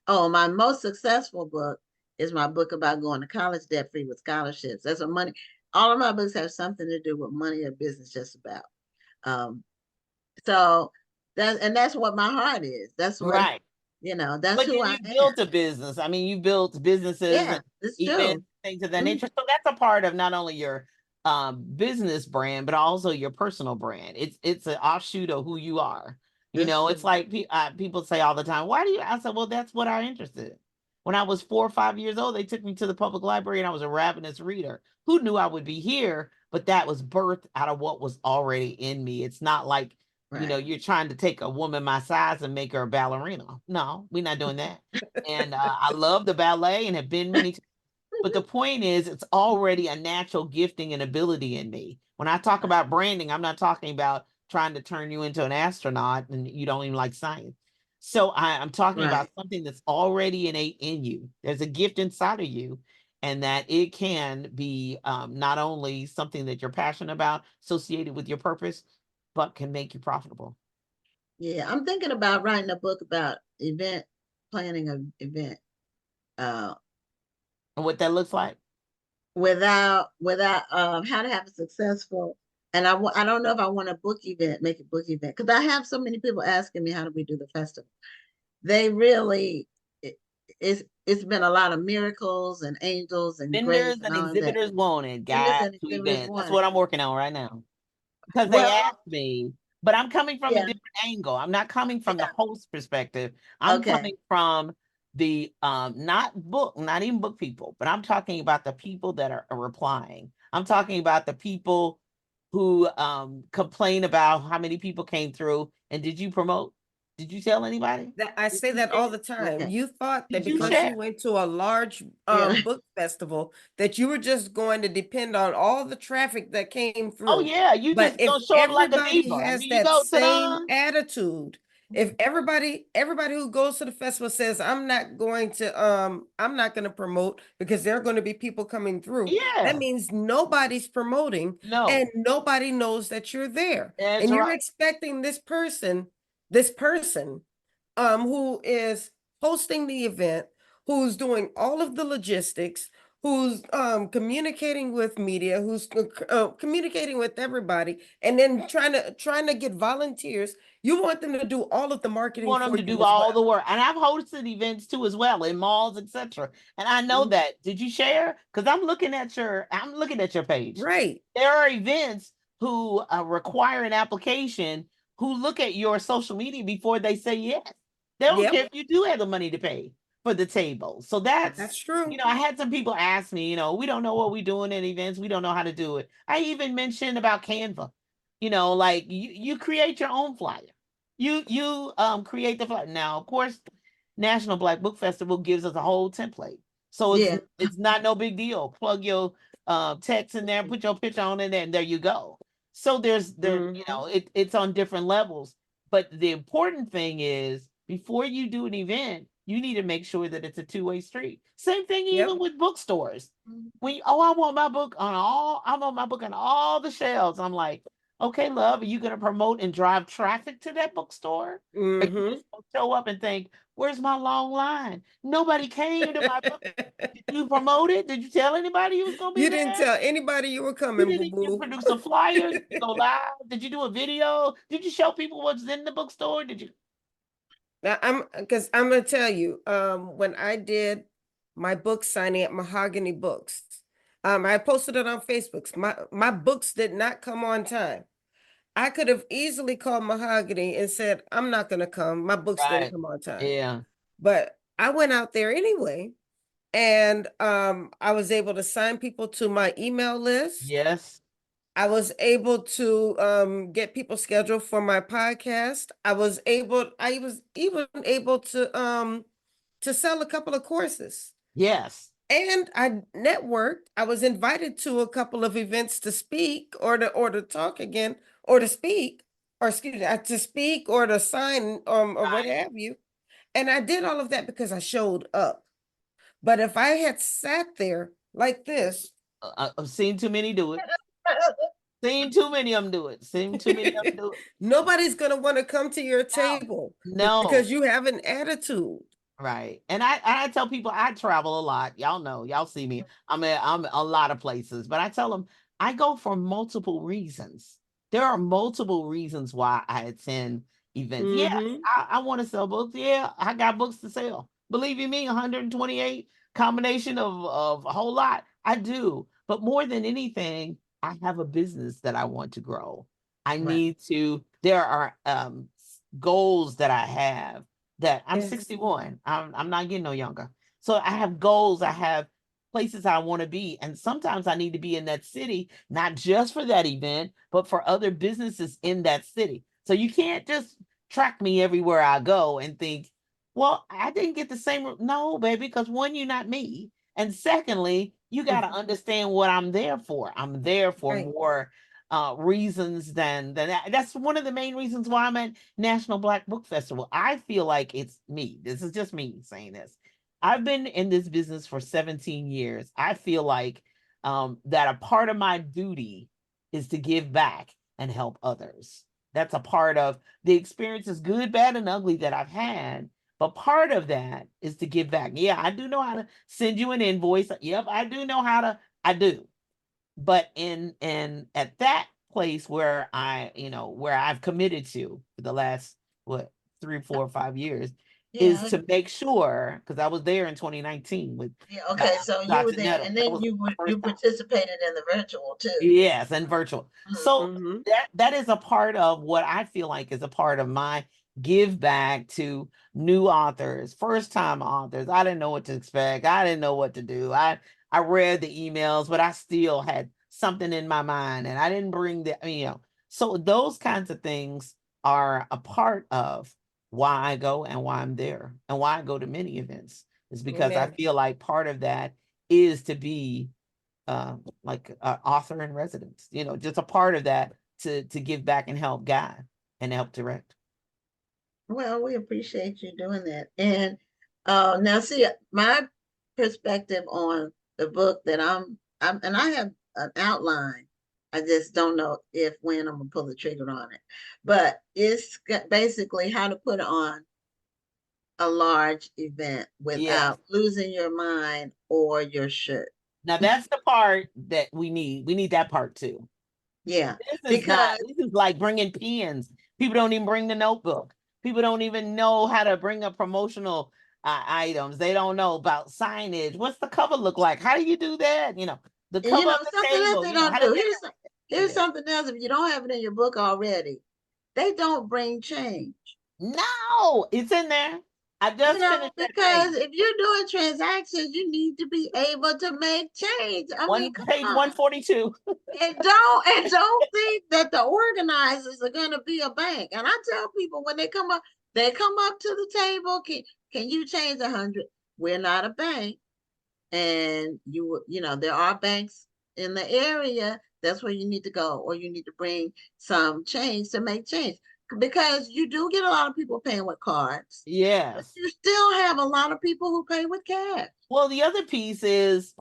my most successful book is my book about going to college debt free with scholarships. That's what money. All of my books have something to do with money or business, just about. So that's what my heart is. That's what, that's who I am. You built a business. I mean, you built businesses and events, things of that nature. So that's a part of not only your business brand, but also your personal brand. It's an offshoot of who you are. It's like people say all the time, why do you? I said, well, that's what I'm interested in. When I was 4 or 5 years old, they took me to the public library and I was a ravenous reader. Who knew I would be here? But that was birthed out of what was already in me. It's not like, you're trying to take a woman my size and make her a ballerina. No, we're not doing that. And I love the ballet and have been many times. But the point is, it's already a natural gifting and ability in me. When I talk about branding, I'm not talking about trying to turn you into an astronaut and you don't even like science. So I'm talking about something that's already innate in you. There's a gift inside of you, and that it can be not only something that you're passionate about, associated with your purpose, but can make you profitable. Yeah, I'm thinking about writing a book about planning an event. And what that looks like? how to have a successful, and I don't know if I want a book event, make a book event, because I have so many people asking me how do we do the festival. They really, it's been a lot of miracles and angels and grace Vendors and and all of that. exhibitors wanted, Vendors guide and to exhibitors events. That's want it. what I'm working on right now. Because they Well, asked me, but I'm coming from a yeah, different angle. I'm not coming from the yeah, host perspective. I'm okay, coming from the not even book people, but I'm talking about the people that are replying. I'm talking about the people who complain about how many people came through and did you promote? Did you tell anybody? That I Did say you that all share? the time. okay, You thought that Did you because you share? went to a large yeah, book festival that you were just going to depend on all the traffic that came Oh through. yeah, you But just if gonna show up like a everybody diva and has here you that go, same ta-da. attitude, if everybody who goes to the festival says I'm not going to promote because there are going to be people coming through, that Yeah, means nobody's promoting and no, nobody knows that you're there. that's And you're right. expecting this person who is hosting the event, who's doing all of the logistics, who's communicating with media, who's communicating with everybody, and then trying to get volunteers. You want them to do all of the You marketing want them for to you do as well. all the work. And I've hosted events too as well in malls, etc. And I know Mhm. that. Did you share? Because I'm looking at your page. Right. There are events who require an application who look at your social media before they say yes. They don't care Yep. if you do have the money to pay for the table. So That's that's, true. I had some people ask me, we don't know what we're doing in events. We don't know how to do it. I even mentioned about Canva. Like you create your own flyer. You create the flyer. Now, of course, National Black Book Festival gives us a whole template. So it's yeah, it's not no big deal. Plug your text in there, put your picture on it, and there you go. So Mhm. it's on different levels. But the important thing is before you do an event, you need to make sure that it's a two-way street. Same thing even Yep. with bookstores. I want my book on all the shelves. I'm like, okay, love, are you gonna promote and drive traffic to that bookstore? Or you Mhm. just gonna show up and think, where's my long line? Nobody came to my book. Did you promote it? Did you tell anybody you was gonna be You didn't there? tell anybody you were You coming, boo didn't you boo. produce a flyer? Did you go live? Did you do a video? Did you show people what's in the bookstore? Did you? Now I'm gonna tell you, when I did my book signing at Mahogany Books, I posted it on Facebook. My books did not come on time. I could have easily called Mahogany and said, I'm not gonna come. My books didn't Right. come on time. Yeah. But I went out there anyway, and I was able to sign people to my email list. Yes. I was able to get people scheduled for my podcast. I was even able to sell a couple of courses. Yes. And I networked. I was invited to a couple of events to speak or to talk again or to speak or excuse me, to speak or to sign or what Right. have you. And I did all of that because I showed up. But if I had sat there like this, I've seen too many do it. Seen too many of them do it. Seen too many of them do it. nobody's going to want to come to your No. table No. because you have an attitude. Right. And I tell people I travel a lot. Y'all know, y'all see me. I'm a lot of places, but I tell them I go for multiple reasons. There are multiple reasons why I attend events. Yeah, Mm-hmm. I want to sell books. Yeah, I got books to sell. Believe you me, 128 combination of a whole lot. I do. But more than anything, I have a business that I want to grow. Right. There are goals that I have that I'm Yes. 61. I'm not getting no younger. So I have goals, I have places I want to be. And sometimes I need to be in that city, not just for that event, but for other businesses in that city. So you can't just track me everywhere I go and think, well, I didn't get the same. No, baby, because one, you're not me. And secondly, you got to understand what I'm there for. I'm there for Right. more reasons than that. That's one of the main reasons why I'm at National Black Book Festival. I feel like it's me. This is just me saying this. I've been in this business for 17 years. I feel like that a part of my duty is to give back and help others. That's a part of the experiences, good, bad, and ugly that I've had. But part of that is to give back. Yeah, I do know how to send you an invoice. Yep, I do know how to I do. But in at that place where where I've committed to for the last 3, 4, 5 years is to make sure, because I was there in 2019 with okay, so you were Dr. there, Netta. and That then was you my first time. participated in the virtual too. Yes, and virtual. So Mm-hmm. that is a part of what I feel like is a part of my give back to new authors, first time authors. I didn't know what to expect. I didn't know what to do. I read the emails, but I still had something in my mind, and I didn't bring so those kinds of things are a part of why I go and why I'm there and why I go to many events, is because I feel like part of that is to be like author in residence, just a part of that to give back and help guide and help direct. Well, we appreciate you doing that. And now see, my perspective on the book that and I have an outline. I just don't know when I'm gonna pull the trigger on it. But it's basically how to put on a large event without losing your mind or your shirt. Now that's the part that we need. We need that part too. Yeah, this is like bringing pens. People don't even bring the notebook. People don't even know how to bring up promotional items. They don't know about signage. What's the cover look like? How do you do that? The cover of the table. They don't do. Here's something else. If you don't have it in your book already, they don't bring change. No, it's in there. I just finished because if you're doing transactions, you need to be able to make change. I mean, page 142. and don't think that the organizers are gonna be a bank. And I tell people when they come up to the table, can you change 100? We're not a bank. And there are banks in the area. That's where you need to go, or you need to bring some change to make change. Because you do get a lot of people paying with cards. Yes. But you still have a lot of people who pay with cash. Well, the other piece is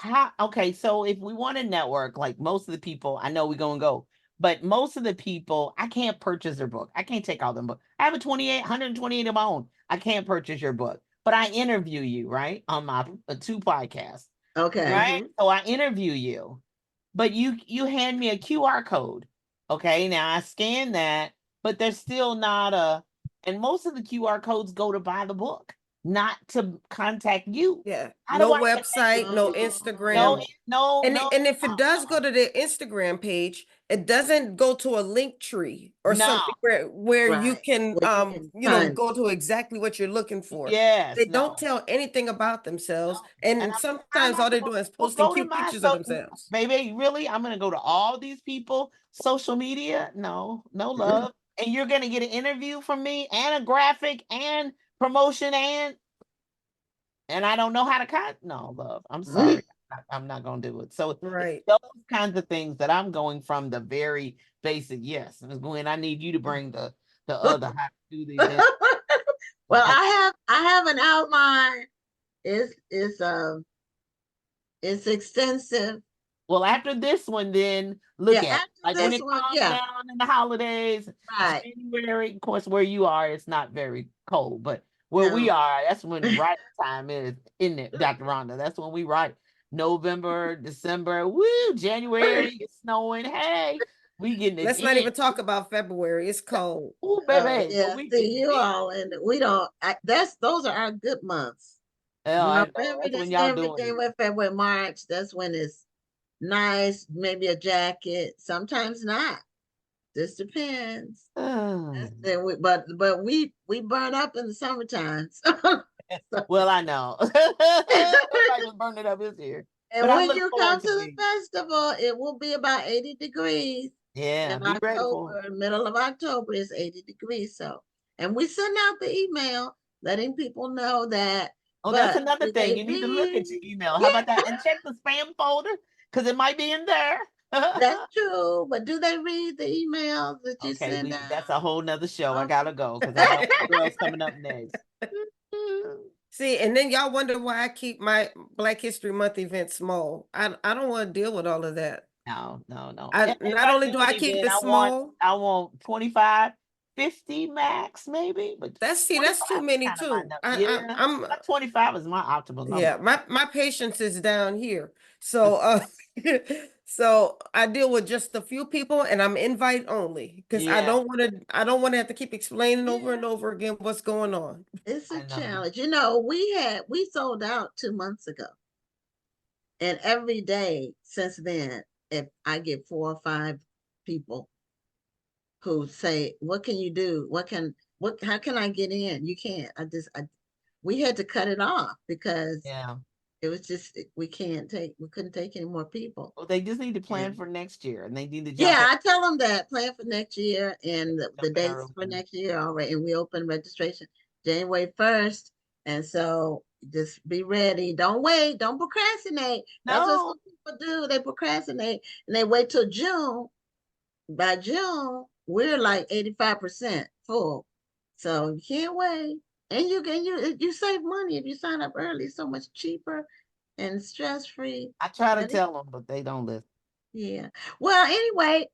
so if we want to network, like most of the people, I know we're going to go, but most of the people, I can't purchase their book. I can't take all them books. I have 128 of my own. I can't purchase your book, but I interview you, right? On my 2 podcasts. Okay. Right? Mm-hmm. So I interview you, but you hand me a QR code. Okay. Now I scan that, but there's still not and most of the QR codes go to buy the book, not to contact you. Yeah. No website, no Instagram. And if it does go to the Instagram page, it doesn't go to a link tree or something where you can go to exactly what you're looking for. Yes. They don't tell anything about themselves. And sometimes all they're doing is posting cute pictures of themselves. Baby, really? I'm gonna go to all these people, social media? No love. And you're gonna get an interview from me and a graphic and promotion and I don't know how to cut. No, love. I'm sorry. I'm not going to do it. So those kinds of things that I'm going from the very basic. Yes, Ms. Gwen, I need you to bring the other how to do these. Well, I have an outline. It's extensive. Well, after this one, then look at like when it comes down in the holidays, January. Of course, where you are, it's not very cold, but where we are, that's when writing time is, isn't it, Dr. Rhonda? That's when we write. December, January, it's snowing. Hey, we getting it. Let's not even talk about February. It's cold. Oh, baby. See you all, and we don't. Those are our good months. November, December, January, February, March. That's when it's nice. Maybe a jacket. Sometimes not. This depends. But we burn up in the summertime. Well, I know. Everybody was burning up this year. And when you come to the festival, it will be about 80 degrees. Yeah, in October, middle of October is 80 degrees. So, and we send out the email letting people know that. Oh, that's another thing. You need to look at your email. How about that? And check the spam folder, because it might be in there. That's true. But do they read the emails that you send out? That's a whole nother show. I gotta go because I know the girl's coming up next. See, and then y'all wonder why I keep my Black History Month event small. I don't want to deal with all of that. No. Not only do I keep it small, I want 25 50 max, maybe. But that's too 25 many kind of my too. number. I, Yeah, I'm about 25 is my optimal number. Yeah, my patience is down here. So so I deal with just a few people and I'm invite only because I Yeah, don't want to have to keep explaining over and Yeah, over again what's going on. it's a I know. challenge. We sold out 2 months ago. And every day since then, if I get 4 or 5 people who say, "What can you do? How can I get in?" You can't. We had to cut it off because Yeah. it was just we couldn't take any more people. Well, they just need to plan And for next year, and they need to jump yeah, in I tell them that plan for next year and the jump in dates for early. next year already. And we open registration January 1st. And so just be ready. Don't wait. Don't procrastinate. That's what No, some people do. They procrastinate and they wait till June. By June, we're like 85% full. So you can't wait. And you save money if you sign up early. It's so much cheaper and stress-free. I try to But tell them, but they don't listen. yeah. Well, anyway,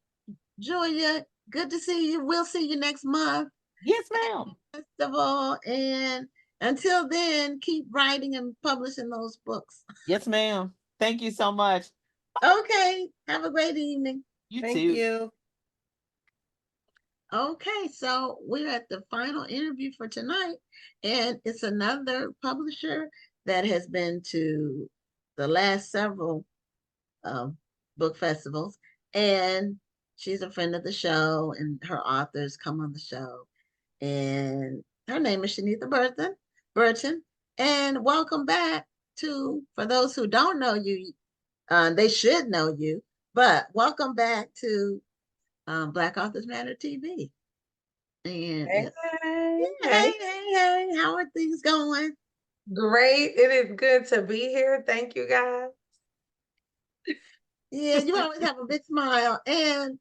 Julia, good to see you. We'll see you next month Yes, ma'am. festival. And until then, keep writing and publishing those books. Yes, ma'am. Thank you so much. Okay. Have a great evening. You Thank too. you. Okay, so we're at the final interview for tonight, and it's another publisher that has been to the last several book festivals, and she's a friend of the show, and her authors come on the show, and her name is Shenitha Burton, and welcome back for those who don't know you, they should know you, but welcome back to Black Authors Matter TV. And Hey, hey, how are things going? great. It is good to be here. Thank you, guys. Yeah, you always have a big smile. And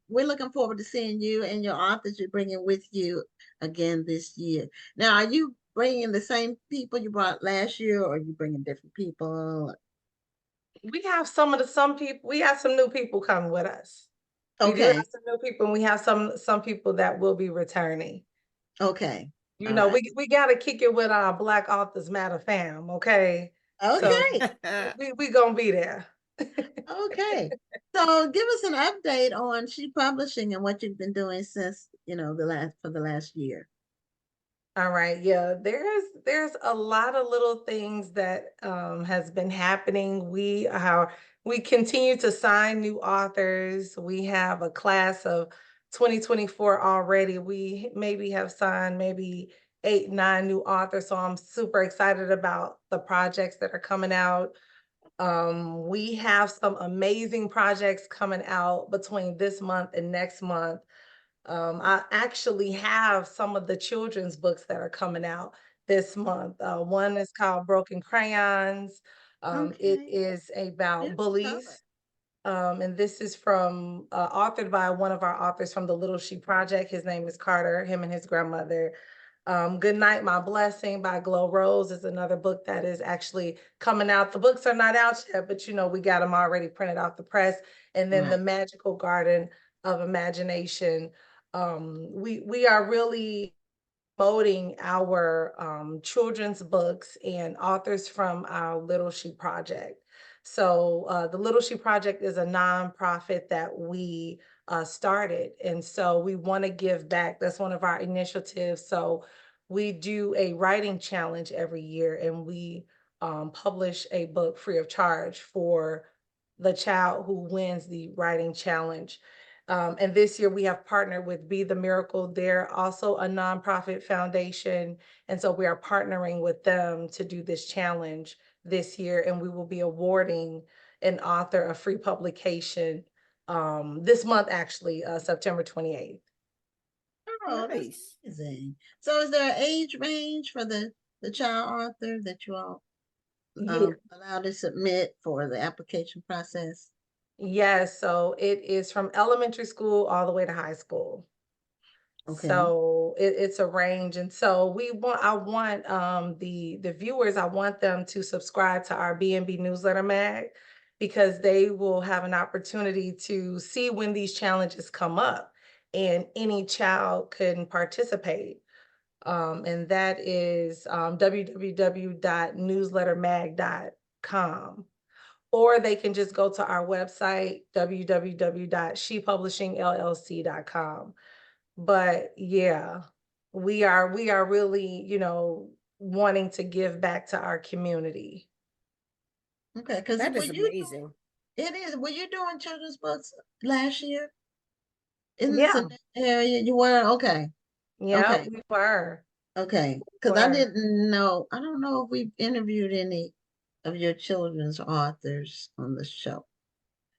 we're looking forward to seeing you and your authors you're bringing with you again this year. Now, are you bringing the same people you brought last year, or are you bringing different people? We have some people, we have some new people coming with us. We do have Okay, some new people, and we have some people that will be returning. okay, You all know, right. we gotta kick it with our Black Authors Matter fam, okay? So Okay, we gonna be there. okay. So give us an update on She Publishing and what you've been doing since, for the last year. All right, yeah, there's a lot of little things that has been happening. We continue to sign new authors. We have a class of 2024 already. We maybe have signed maybe 8, 9 new authors. So I'm super excited about the projects that are coming out. We have some amazing projects coming out between this month and next month. I actually have some of the children's books that are coming out this month. One is called Broken Crayons. It Okay, is about beautiful cover. bullies. And this is from authored by one of our authors from the Little She Project. His name is Carter, him and his grandmother. Good Night, My Blessing by Glow Rose is another book that is actually coming out. The books are not out yet, but we got them already printed off the press. And then The Right. Magical Garden of Imagination. We are really promoting our children's books and authors from our Little She Project. So the Little She Project is a nonprofit that we started. And so we want to give back. That's one of our initiatives. So we do a writing challenge every year, and we publish a book free of charge for the child who wins the writing challenge. And this year we have partnered with Be the Miracle. They're also a nonprofit foundation. And so we are partnering with them to do this challenge this year. And we will be awarding an author a free publication this month, actually, September 28th. Oh, that's Nice. amazing. So is there an age range for the child author that you all Yeah. allowed to submit for the application process? Yes, so it is from elementary school all the way to high school. Okay. So it's a range. And so I want the viewers, I want them to subscribe to our B&B newsletter mag, because they will have an opportunity to see when these challenges come up. and any child can participate. And that is www.newslettermag.com. Or they can just go to our website, www.shepublishingllc.com. But yeah, we are really, you know, wanting to give back to our community. Okay, because That is amazing. It is. Were you doing children's books last year? In Yeah. this area? You were? Okay. Yeah, Okay. we were. Okay. Because I didn't know. I don't know if we've interviewed any of your children's authors on the show.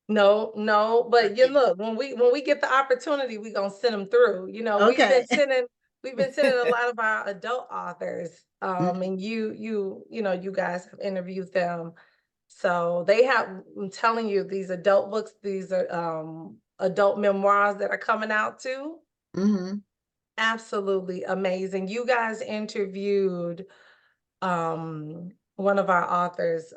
No, but you look, when we get the opportunity, we're gonna send them through. You know, Okay. we've been sending a lot of our adult authors. Mhm. And you know, you guys have interviewed them. So they have, I'm telling you, these adult books, these are adult memoirs that are coming out too. Mhm. Absolutely amazing. You guys interviewed one of our authors,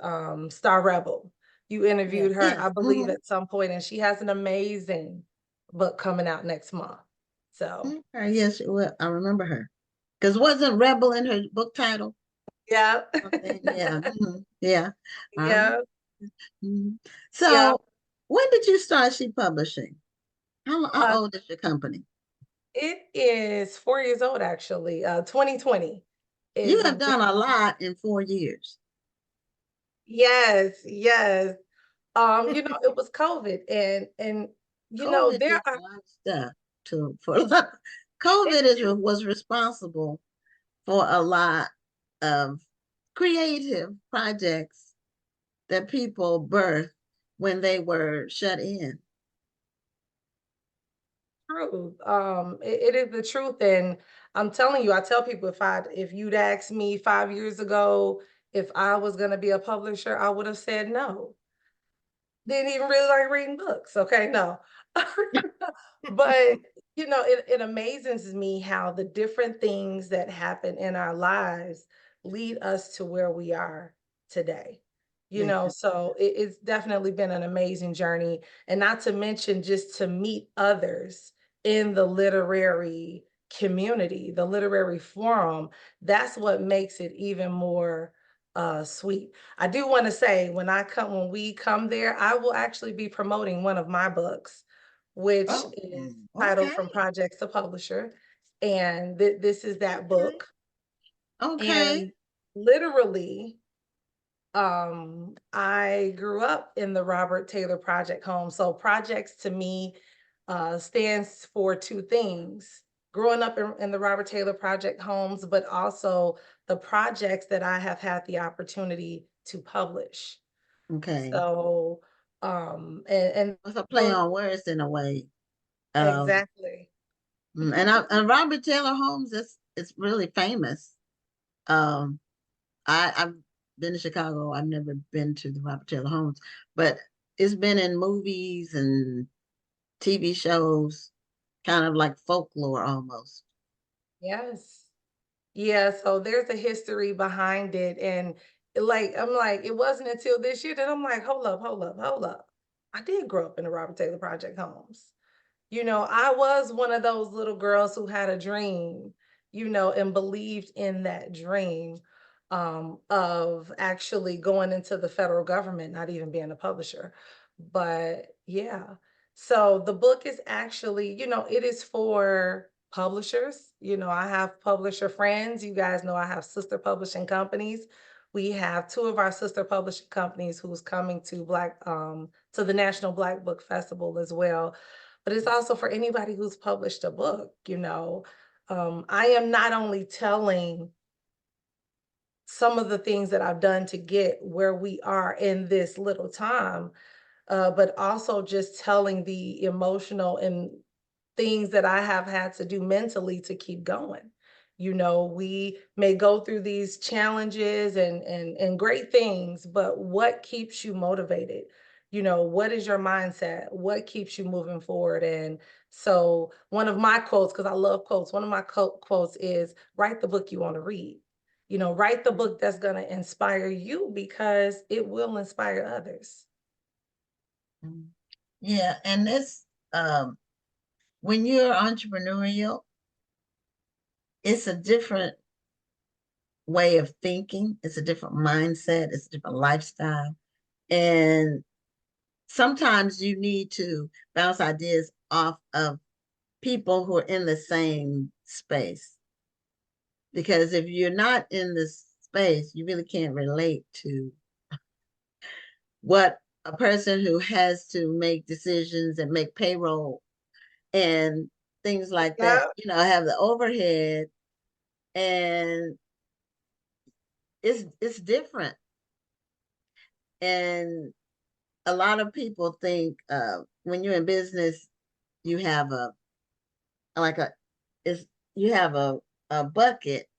Star Rebel. You interviewed her, Yes. I believe, at some point, and she has an amazing book coming out next month. So Okay. Yes, well, I remember her. Because wasn't Rebel in her book title? yeah. Something? Yeah. Mhm. Yeah. I Yeah. remember. Mhm. Yeah. So when did you start She Publishing? How Uh, old is your company? it is 4 years old, actually. 2020 You is have done a lot in 4 years. yes. You know, it was COVID, and you know, COVID there did are a lot of stuff for a lot. Was responsible for a lot of creative projects that people birthed when they were shut in. truth. It is the truth, and I'm telling you, I tell people, if you'd asked me 5 years ago if I was going to be a publisher, I would have said no. Didn't even really like reading books. Okay, no. But you know, it amazes me how the different things that happen in our lives lead us to where we are today. You know, so it's definitely been an amazing journey. And not to mention just to meet others in the literary community, the literary forum. That's what makes it even more sweet. I do want to say when we come there, I will actually be promoting one of my books, which is titled Okay. From Projects to Publisher. And this is that book. Okay. And literally, I grew up in the Robert Taylor Project home. So projects to me stands for two things. Growing up in the Robert Taylor Project homes, but also the projects that I have had the opportunity to publish. Okay. So, and it's a play on words in a way. Exactly. And Robert Taylor Holmes it's really famous. I've been to Chicago. I've never been to the Robert Taylor Homes, but it's been in movies and TV shows, kind of like folklore almost. Yes. Yeah, so there's a history behind it. And I'm like, it wasn't until this year that I'm like, hold up. I did grow up in the Robert Taylor Project homes. You know, I was one of those little girls who had a dream, you know, and believed in that dream of actually going into the federal government, not even being a publisher. But yeah, so the book is actually, you know, it is for publishers. You know, I have publisher friends. You guys know I have sister publishing companies. We have two of our sister publishing companies who's coming to to the National Black Book Festival as well. But it's also for anybody who's published a book, you know. I am not only telling some of the things that I've done to get where we are in this little time, but also just telling the emotional and things that I have had to do mentally to keep going. You know, we may go through these challenges and great things, but what keeps you motivated? You know, what is your mindset? What keeps you moving forward? And so one of my quotes, because I love quotes, one of my quotes is write the book you want to read. You know, write the book that's going to inspire you because it will inspire others. Yeah, and this when you're entrepreneurial, it's a different way of thinking. It's a different mindset. It's a different lifestyle. And sometimes you need to bounce ideas off of people who are in the same space. Because if you're not in this space, you really can't relate to what a person who has to make decisions and make payroll and things like that, have the overhead, and it's different. And a lot of people think when you're in business, you have a bucket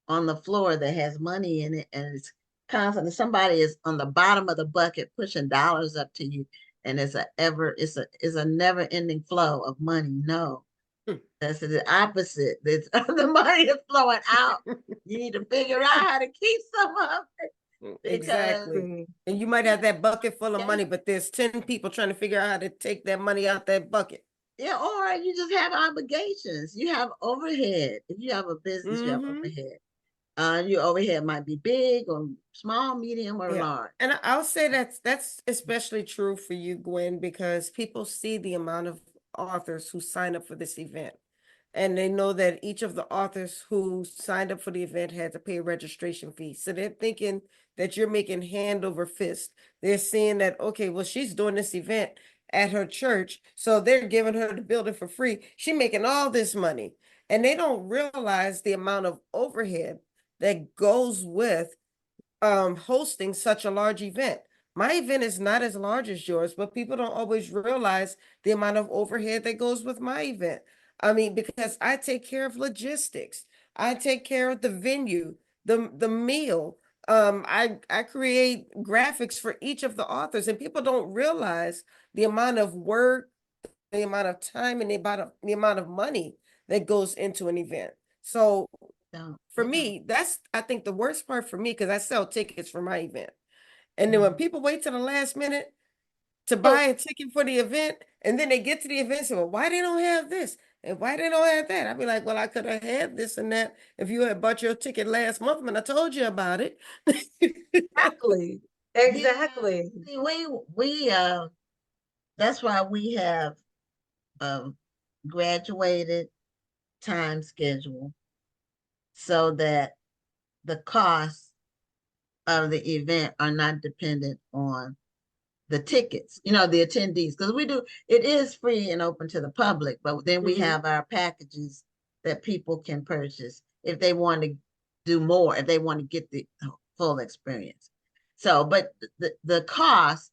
on the floor that has money in it, and it's constantly somebody is on the bottom of the bucket pushing dollars up to you, and it's a never ending flow of money. No, that's the opposite. The money is flowing out. You need to figure out how to keep some of it. Exactly. And you might have that bucket full of money, but there's 10 people trying to figure out how to take that money out that bucket. Yeah, or you just have obligations. You have overhead. If you have a business, you have overhead. Your overhead might be big or small, medium, or large. And I'll say that's especially true for you, Gwen, because people see the amount of authors who sign up for this event. And they know that each of the authors who signed up for the event had to pay a registration fee. So they're thinking that you're making hand over fist. They're seeing that, okay, well, she's doing this event at her church, so they're giving her the building for free. She's making all this money. And they don't realize the amount of overhead that goes with hosting such a large event. My event is not as large as yours, but people don't always realize the amount of overhead that goes with my event. I mean, because I take care of logistics, I take care of the venue, the meal. I create graphics for each of the authors, and people don't realize the amount of work, the amount of time, and the amount of money that goes into an event. So for me, that's, I think, the worst part for me, because I sell tickets for my event. And then when people wait till the last minute to buy a ticket for the event, and then they get to the event and say, well, why they don't have this? And why they don't have that? I'd be like, well, I could have had this and that if you had bought your ticket last month when I told you about it. Exactly. Exactly. See, we that's why we have graduated time schedule, so that the costs of the event are not dependent on the tickets, the attendees, because it is free and open to the public, but then we have our packages that people can purchase if they want to do more, if they want to get the full experience. So, but the costs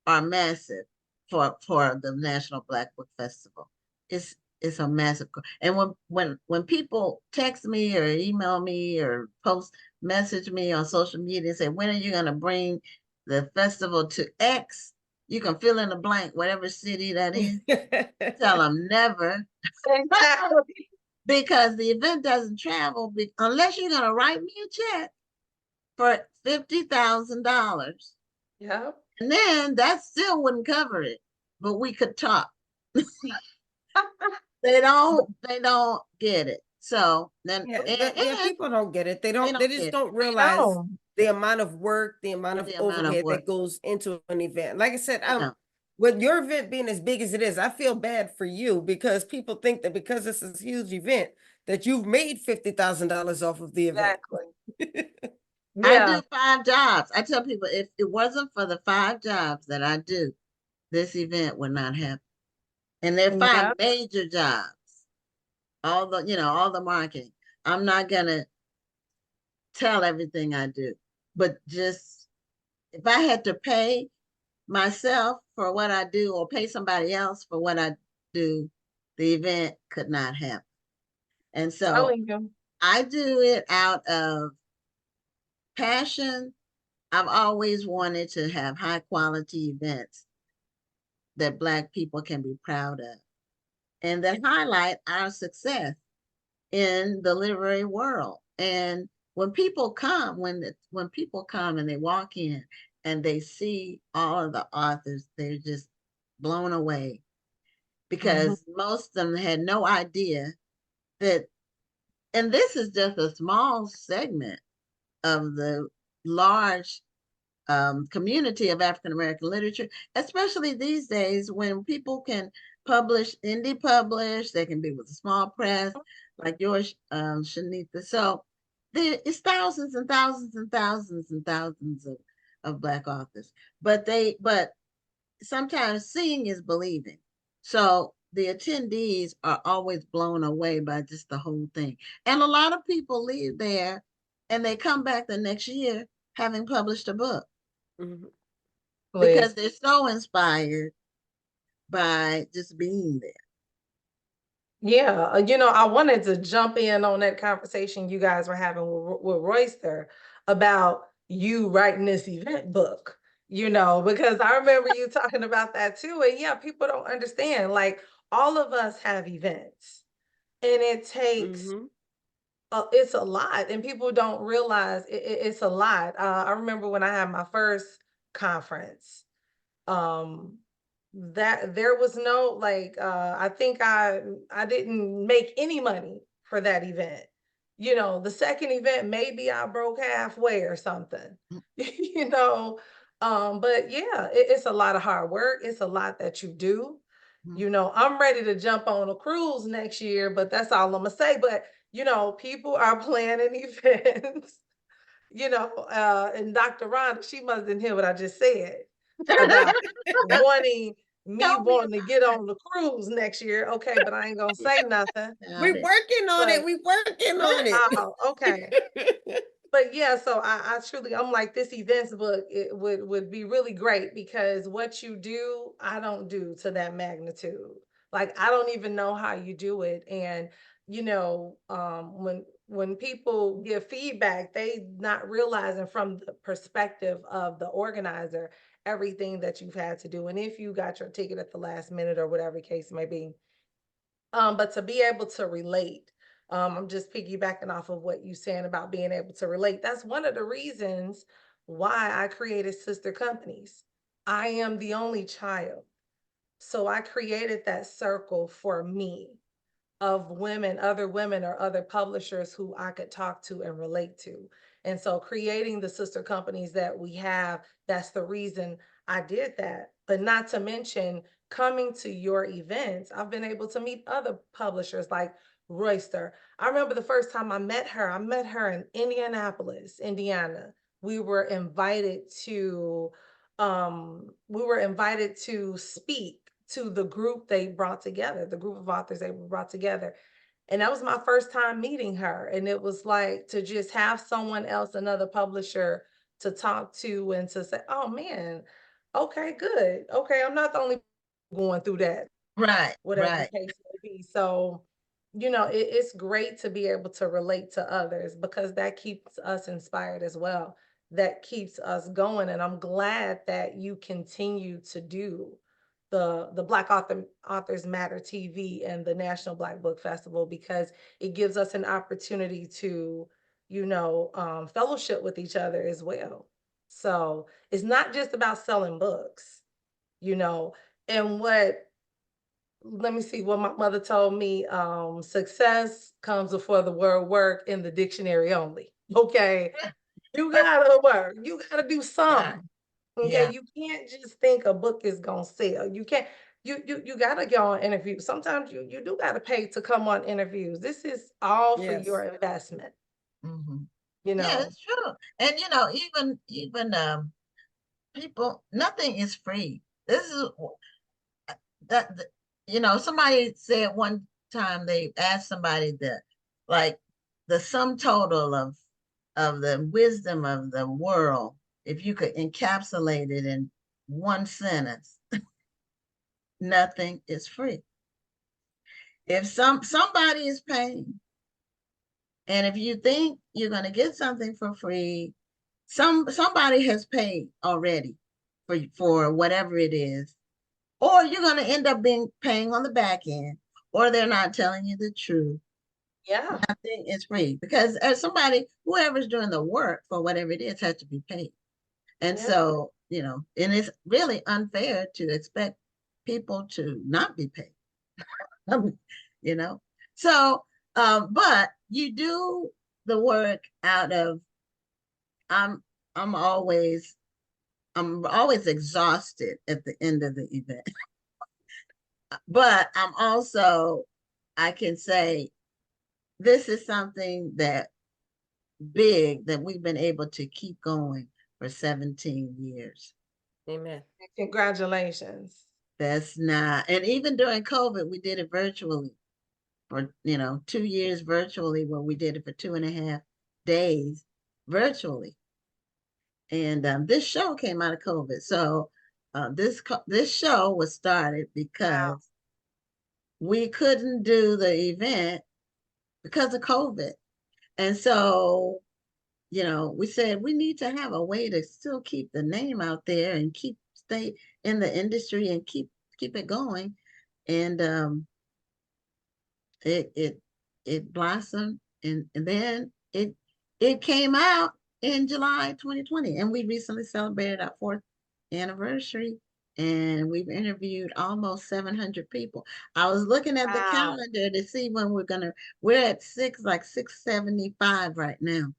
are massive for the National Black Book Festival. It's a massive, and when people text me or email me or message me on social media and say, when are you going to bring the festival to X? You can fill in the blank, whatever city that is. Tell them never. Because the event doesn't travel unless you're going to write me a check for $50,000. Yeah. And then that still wouldn't cover it, but we could talk. They don't get it. So then people don't get it. They just don't realize the amount of work, the amount of overhead that goes into an event. Like I said, with your event being as big as it is, I feel bad for you, because people think that because this is a huge event that you've made $50,000 off of the event. Exactly. I do 5 jobs. I tell people, if it wasn't for the 5 jobs that I do, this event would not happen. And they're 5 major jobs. All the marketing. I'm not gonna tell everything I do, but just if I had to pay myself for what I do or pay somebody else for what I do, the event could not happen. And so I do it out of passion. I've always wanted to have high quality events that Black people can be proud of and that highlight our success in the literary world. And when people come, when people come and they walk in and they see all of the authors, they're just blown away. because most of them had no idea that, and this is just a small segment of the large community of African American literature, especially these days when people can publish, indie publish, they can be with a small press like yours, Shenitha. So it's thousands and thousands and thousands and thousands of Black authors, but sometimes seeing is believing. So the attendees are always blown away by just the whole thing. And a lot of people leave there and they come back the next year having published a book. Because they're so inspired by just being there. Yeah, I wanted to jump in on that conversation you guys were having with Royster about you writing this event book, because I remember you talking about that too. And yeah, people don't understand, like all of us have events and it takes, it's a lot and people don't realize it's a lot. I remember when I had my first conference, that there was no I think I didn't make any money for that event. The second event maybe I broke halfway or something. But yeah, it's a lot of hard work. It's a lot that you do. I'm ready to jump on a cruise next year, but that's all I'm gonna say. But people are planning events. And Dr. Rhonda, she mustn't hear what I just said about wanting to get on the cruise next year. Okay, but I ain't gonna say nothing. We're working on it. We're working on it. Oh, okay. But yeah, so I truly, I'm like, this events book, it would be really great because what you do, I don't do to that magnitude. Like, I don't even know how you do it. And, when people give feedback, they not realizing from the perspective of the organizer, everything that you've had to do. And if you got your ticket at the last minute or whatever case may be, but to be able to relate, I'm just piggybacking off of what you're saying about being able to relate. That's one of the reasons why I created sister companies. I am the only child. So I created that circle for me of women, other women or other publishers who I could talk to and relate to. And so creating the sister companies that we have, that's the reason I did that. But not to mention coming to your events, I've been able to meet other publishers like Royster. I remember the first time I met her in Indianapolis, Indiana. We were invited to speak to the group they brought together, the group of authors they brought together. And that was my first time meeting her. And it was like to just have someone else, another publisher to talk to and to say, oh man, okay, good. Okay, I'm not the only going through that. Right. Whatever the case may be. So, it's great to be able to relate to others because that keeps us inspired as well. That keeps us going. And I'm glad that you continue to do the Black Authors Matter TV and the National Black Book Festival because it gives us an opportunity to, fellowship with each other as well. So it's not just about selling books, and let me see what my mother told me. Success comes before the word work in the dictionary only. Okay. You gotta work. You gotta do something. Okay. Yeah. You can't just think a book is gonna sell. You can't, you gotta go on interviews. Sometimes you do gotta pay to come on interviews. This is all for your investment. Yeah, it's true. And even people, nothing is free. This is that somebody said one time they asked somebody the sum total of the wisdom of the world, if you could encapsulate it in one sentence, nothing is free. If somebody is paying, and if you think you're going to get something for free, somebody has paid already for whatever it is, or you're going to end up paying on the back end, or they're not telling you the truth. Yeah. Nothing is free because as whoever's doing the work for whatever it is has to be paid. And so, and it's really unfair to expect people to not be paid. You know, so but you do the work out of I'm I'm always I'm always exhausted at the end of the event. But I'm also, I can say, this is something that big that we've been able to keep going for 17 years. Amen. Congratulations. That's not, and even during COVID, we did it virtually for, 2 years virtually, where we did it for 2.5 days virtually. And this show came out of COVID. So this show was started because we couldn't do the event because of COVID. And so, we said we need to have a way to still keep the name out there and stay in the industry and keep it going. And it blossomed, and then it came out in July 2020, and we recently celebrated our 4th anniversary, and we've interviewed almost 700 people. I was looking at the calendar to see when we're at 675 right now.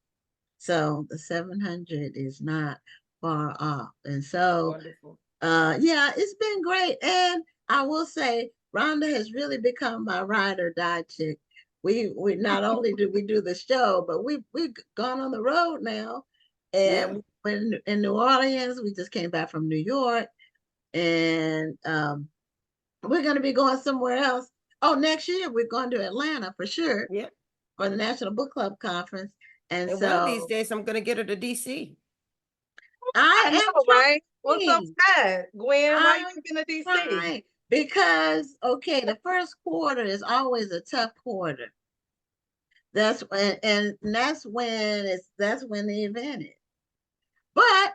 So the 700 is not far off. And so, wonderful. Yeah, it's been great. And I will say, Rhonda has really become my ride or die chick. We not only do we do the show, but we've gone on the road now. And when in New Orleans, we just came back from New York, and we're going to be going somewhere else. Oh, next year we're going to Atlanta for sure. Yeah. For the National Book Club Conference. And so one of these days I'm going to get her to DC. I know, right? What's up, Scott? Gwen, why you been to DC? Trying, because the first quarter is always a tough quarter. That's when, and that's when the event is. But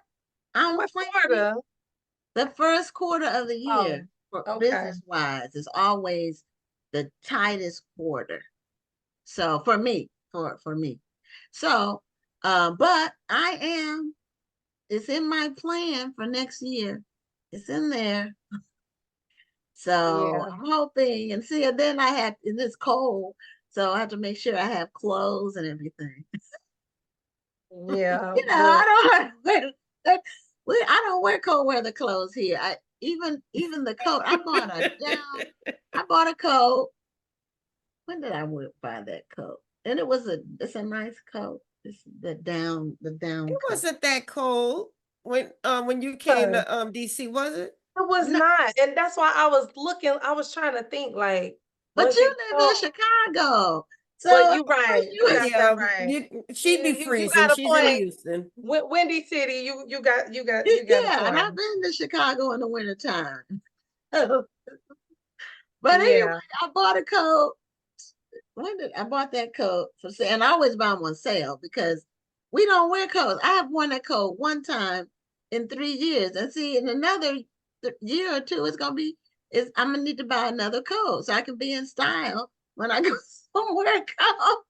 I'm planning the first quarter of the year for business wise is always the tightest quarter. So for me, so but it's in my plan for next year. It's in there. So I'm hoping, and see, and then it's cold, so I have to make sure I have clothes and everything. Yeah. I don't wear cold weather clothes here. Even the coat. I bought a coat. When did I buy that coat? And it's a nice coat. It's the down It coat. wasn't that cold when you came to DC, was it? It was not. And that's why I was trying to think, like, but you live in Chicago. So well, you're right. You got right. She'd be freezing. She's in Houston. Windy City, you got yeah, and I've been to Chicago in the wintertime. But anyway, I bought a coat. I bought that coat for sale, and I always buy them on sale because we don't wear coats. I have worn that coat one time in 3 years, and see, in another year or two, I'm gonna need to buy another coat so I can be in style when I go somewhere cold.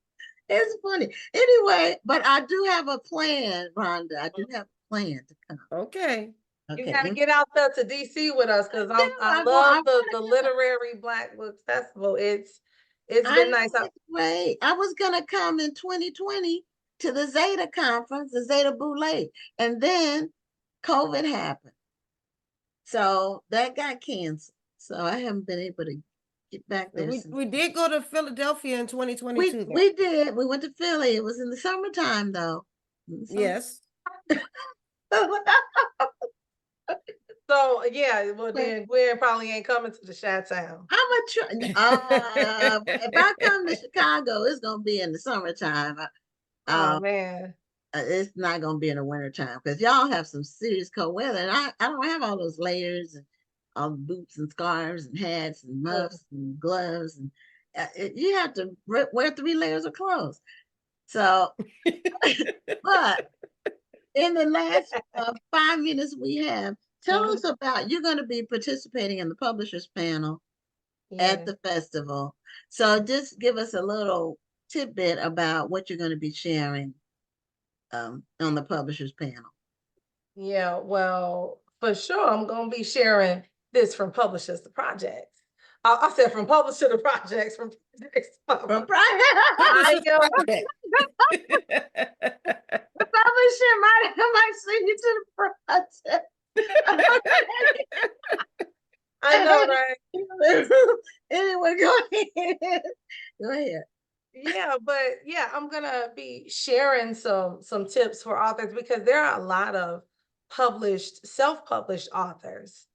It's funny. Anyway, but I do have a plan, Rhonda. I do have a plan to come. Okay. You gotta get out there to DC with us, because I love the Literary Black Book Festival. It's been nice. Right. I was gonna come in 2020 to the Zeta conference, the Zeta Boulé, and then COVID happened. So that got canceled. So I haven't been able to get back there. We did go to Philadelphia in 2022. We did. We went to Philly. It was in the summertime, though. Yes. So yeah, well then Gwen probably ain't coming to the Chi-Town. If I come to Chicago, it's gonna be in the summertime. Oh man. It's not gonna be in the wintertime because y'all have some serious cold weather, and I don't have all those layers and all the boots and scarves and hats and muffs and gloves, and you have to wear 3 layers of clothes. So, but in the last 5 minutes we have, tell us about, you're going to be participating in the publishers panel at the festival. So just give us a little tidbit about what you're going to be sharing on the publishers panel. Yeah, well, for sure, I'm going to be sharing this from Publishers to Projects. I said from publisher to projects, from projects to From publisher. Publisher's am- project. The publisher might send you to the project. I know, right? Anyway, go ahead. Go ahead. Yeah, but yeah, I'm gonna be sharing some tips for authors because there are a lot of self-published authors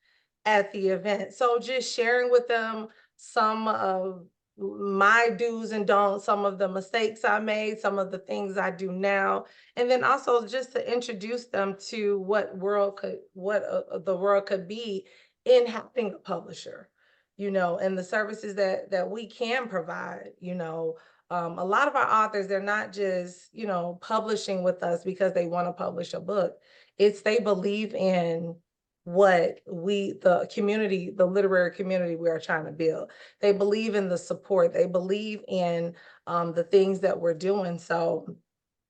at the event. So just sharing with them some of my do's and don'ts, some of the mistakes I made, some of the things I do now, and then also just to introduce them to what the world could be in having a publisher, and the services that we can provide. A lot of our authors, they're not just publishing with us because they want to publish a book. It's they believe in what the literary community we are trying to build. They believe in the support. They believe in the things that we're doing. So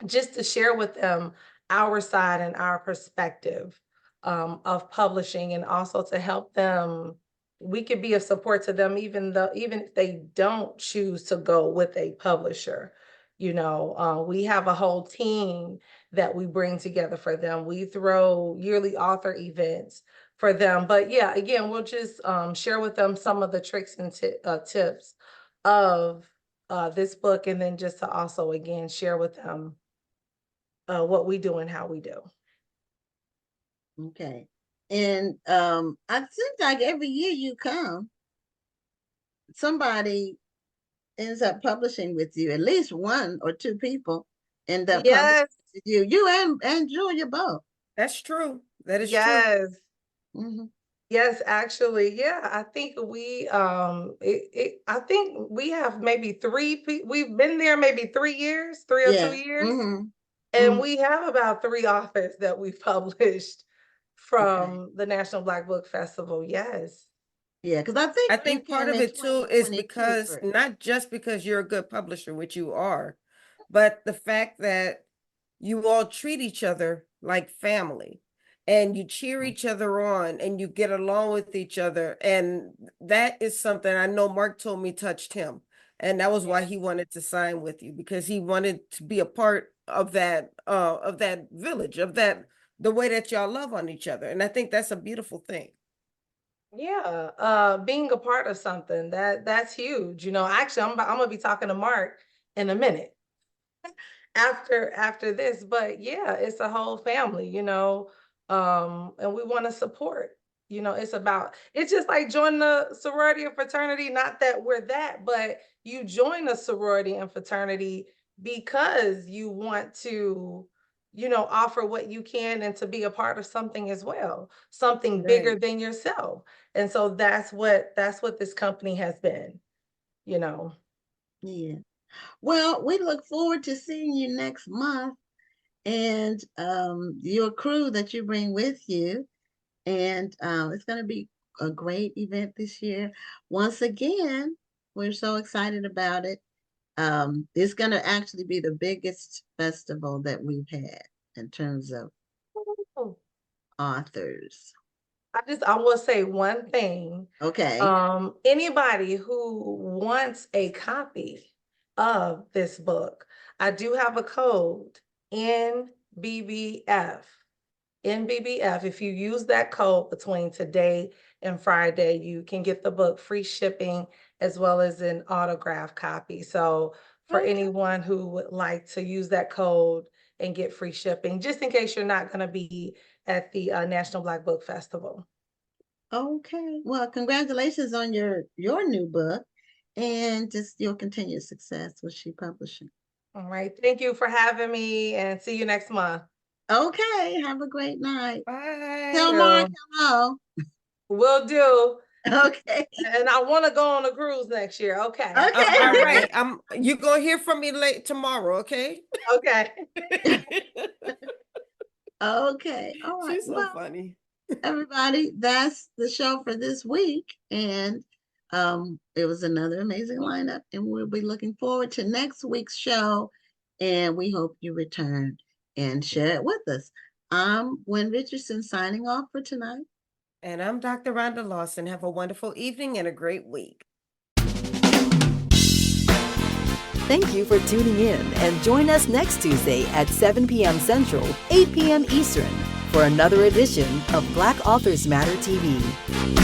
just to share with them our side and our perspective of publishing, and also to help them, we could be of support to them even if they don't choose to go with a publisher. We have a whole team that we bring together for them. We throw yearly author events for them. But yeah, again, we'll just share with them some of the tricks and tips of this book, and then just to also, again, share with them what we do and how we do. Okay. And I think like every year you come, somebody ends up publishing with you. At least one or two people end up publishing with you. You and Julia both. That's true. That is true. Yes. Mm-hmm. Yes, actually, yeah. I think I think we have maybe we've been there maybe 3 years, 3 or 2 years. Mm-hmm. And we have about 3 authors that we've published from the National Black Book Festival. Yes. Yeah, because I think part of it too is because not just because you're a good publisher, which you are, but the fact that you all treat each other like family and you cheer each other on and you get along with each other. And that is something I know Mark told me touched him. And that was why he wanted to sign with you, because he wanted to be a part of that village, the way that y'all love on each other. And I think that's a beautiful thing. Yeah, being a part of something that's huge. Actually, I'm gonna be talking to Mark in a minute after this, but yeah, it's a whole family, and we want to support. It's just like joining the sorority or fraternity. Not that we're that, but you join a sorority and fraternity because you want to offer what you can and to be a part of something as well, something bigger than yourself. And so that's what this company has been. Yeah. Well, we look forward to seeing you next month, and your crew that you bring with you. And it's going to be a great event this year. Once again, we're so excited about it. It's going to actually be the biggest festival that we've had in terms of authors. I will say one thing. Okay. Anybody who wants a copy of this book, I do have a code, NBBF. NBBF. If you use that code between today and Friday, you can get the book free shipping as well as an autographed copy. So for anyone who would like to use that code and get free shipping, just in case you're not going to be at the National Black Book Festival. Okay. Well, congratulations on your new book, and just your continued success with S.H.E Publishing. All right. Thank you for having me, and see you next month. Okay. Have a great night. Bye. Tell Mark hello. Will do. Okay. And I want to go on a cruise next year. Okay. Okay. All right. You're going to hear from me late tomorrow. Okay. Okay. Okay. All right. She's so funny. Everybody, that's the show for this week. And it was another amazing lineup. And we'll be looking forward to next week's show. And we hope you return and share it with us. I'm Gwen Richardson signing off for tonight. And I'm Dr. Rhonda Lawson. Have a wonderful evening and a great week. Thank you for tuning in, and join us next Tuesday at 7 p.m. Central, 8 p.m. Eastern for another edition of Black Authors Matter TV.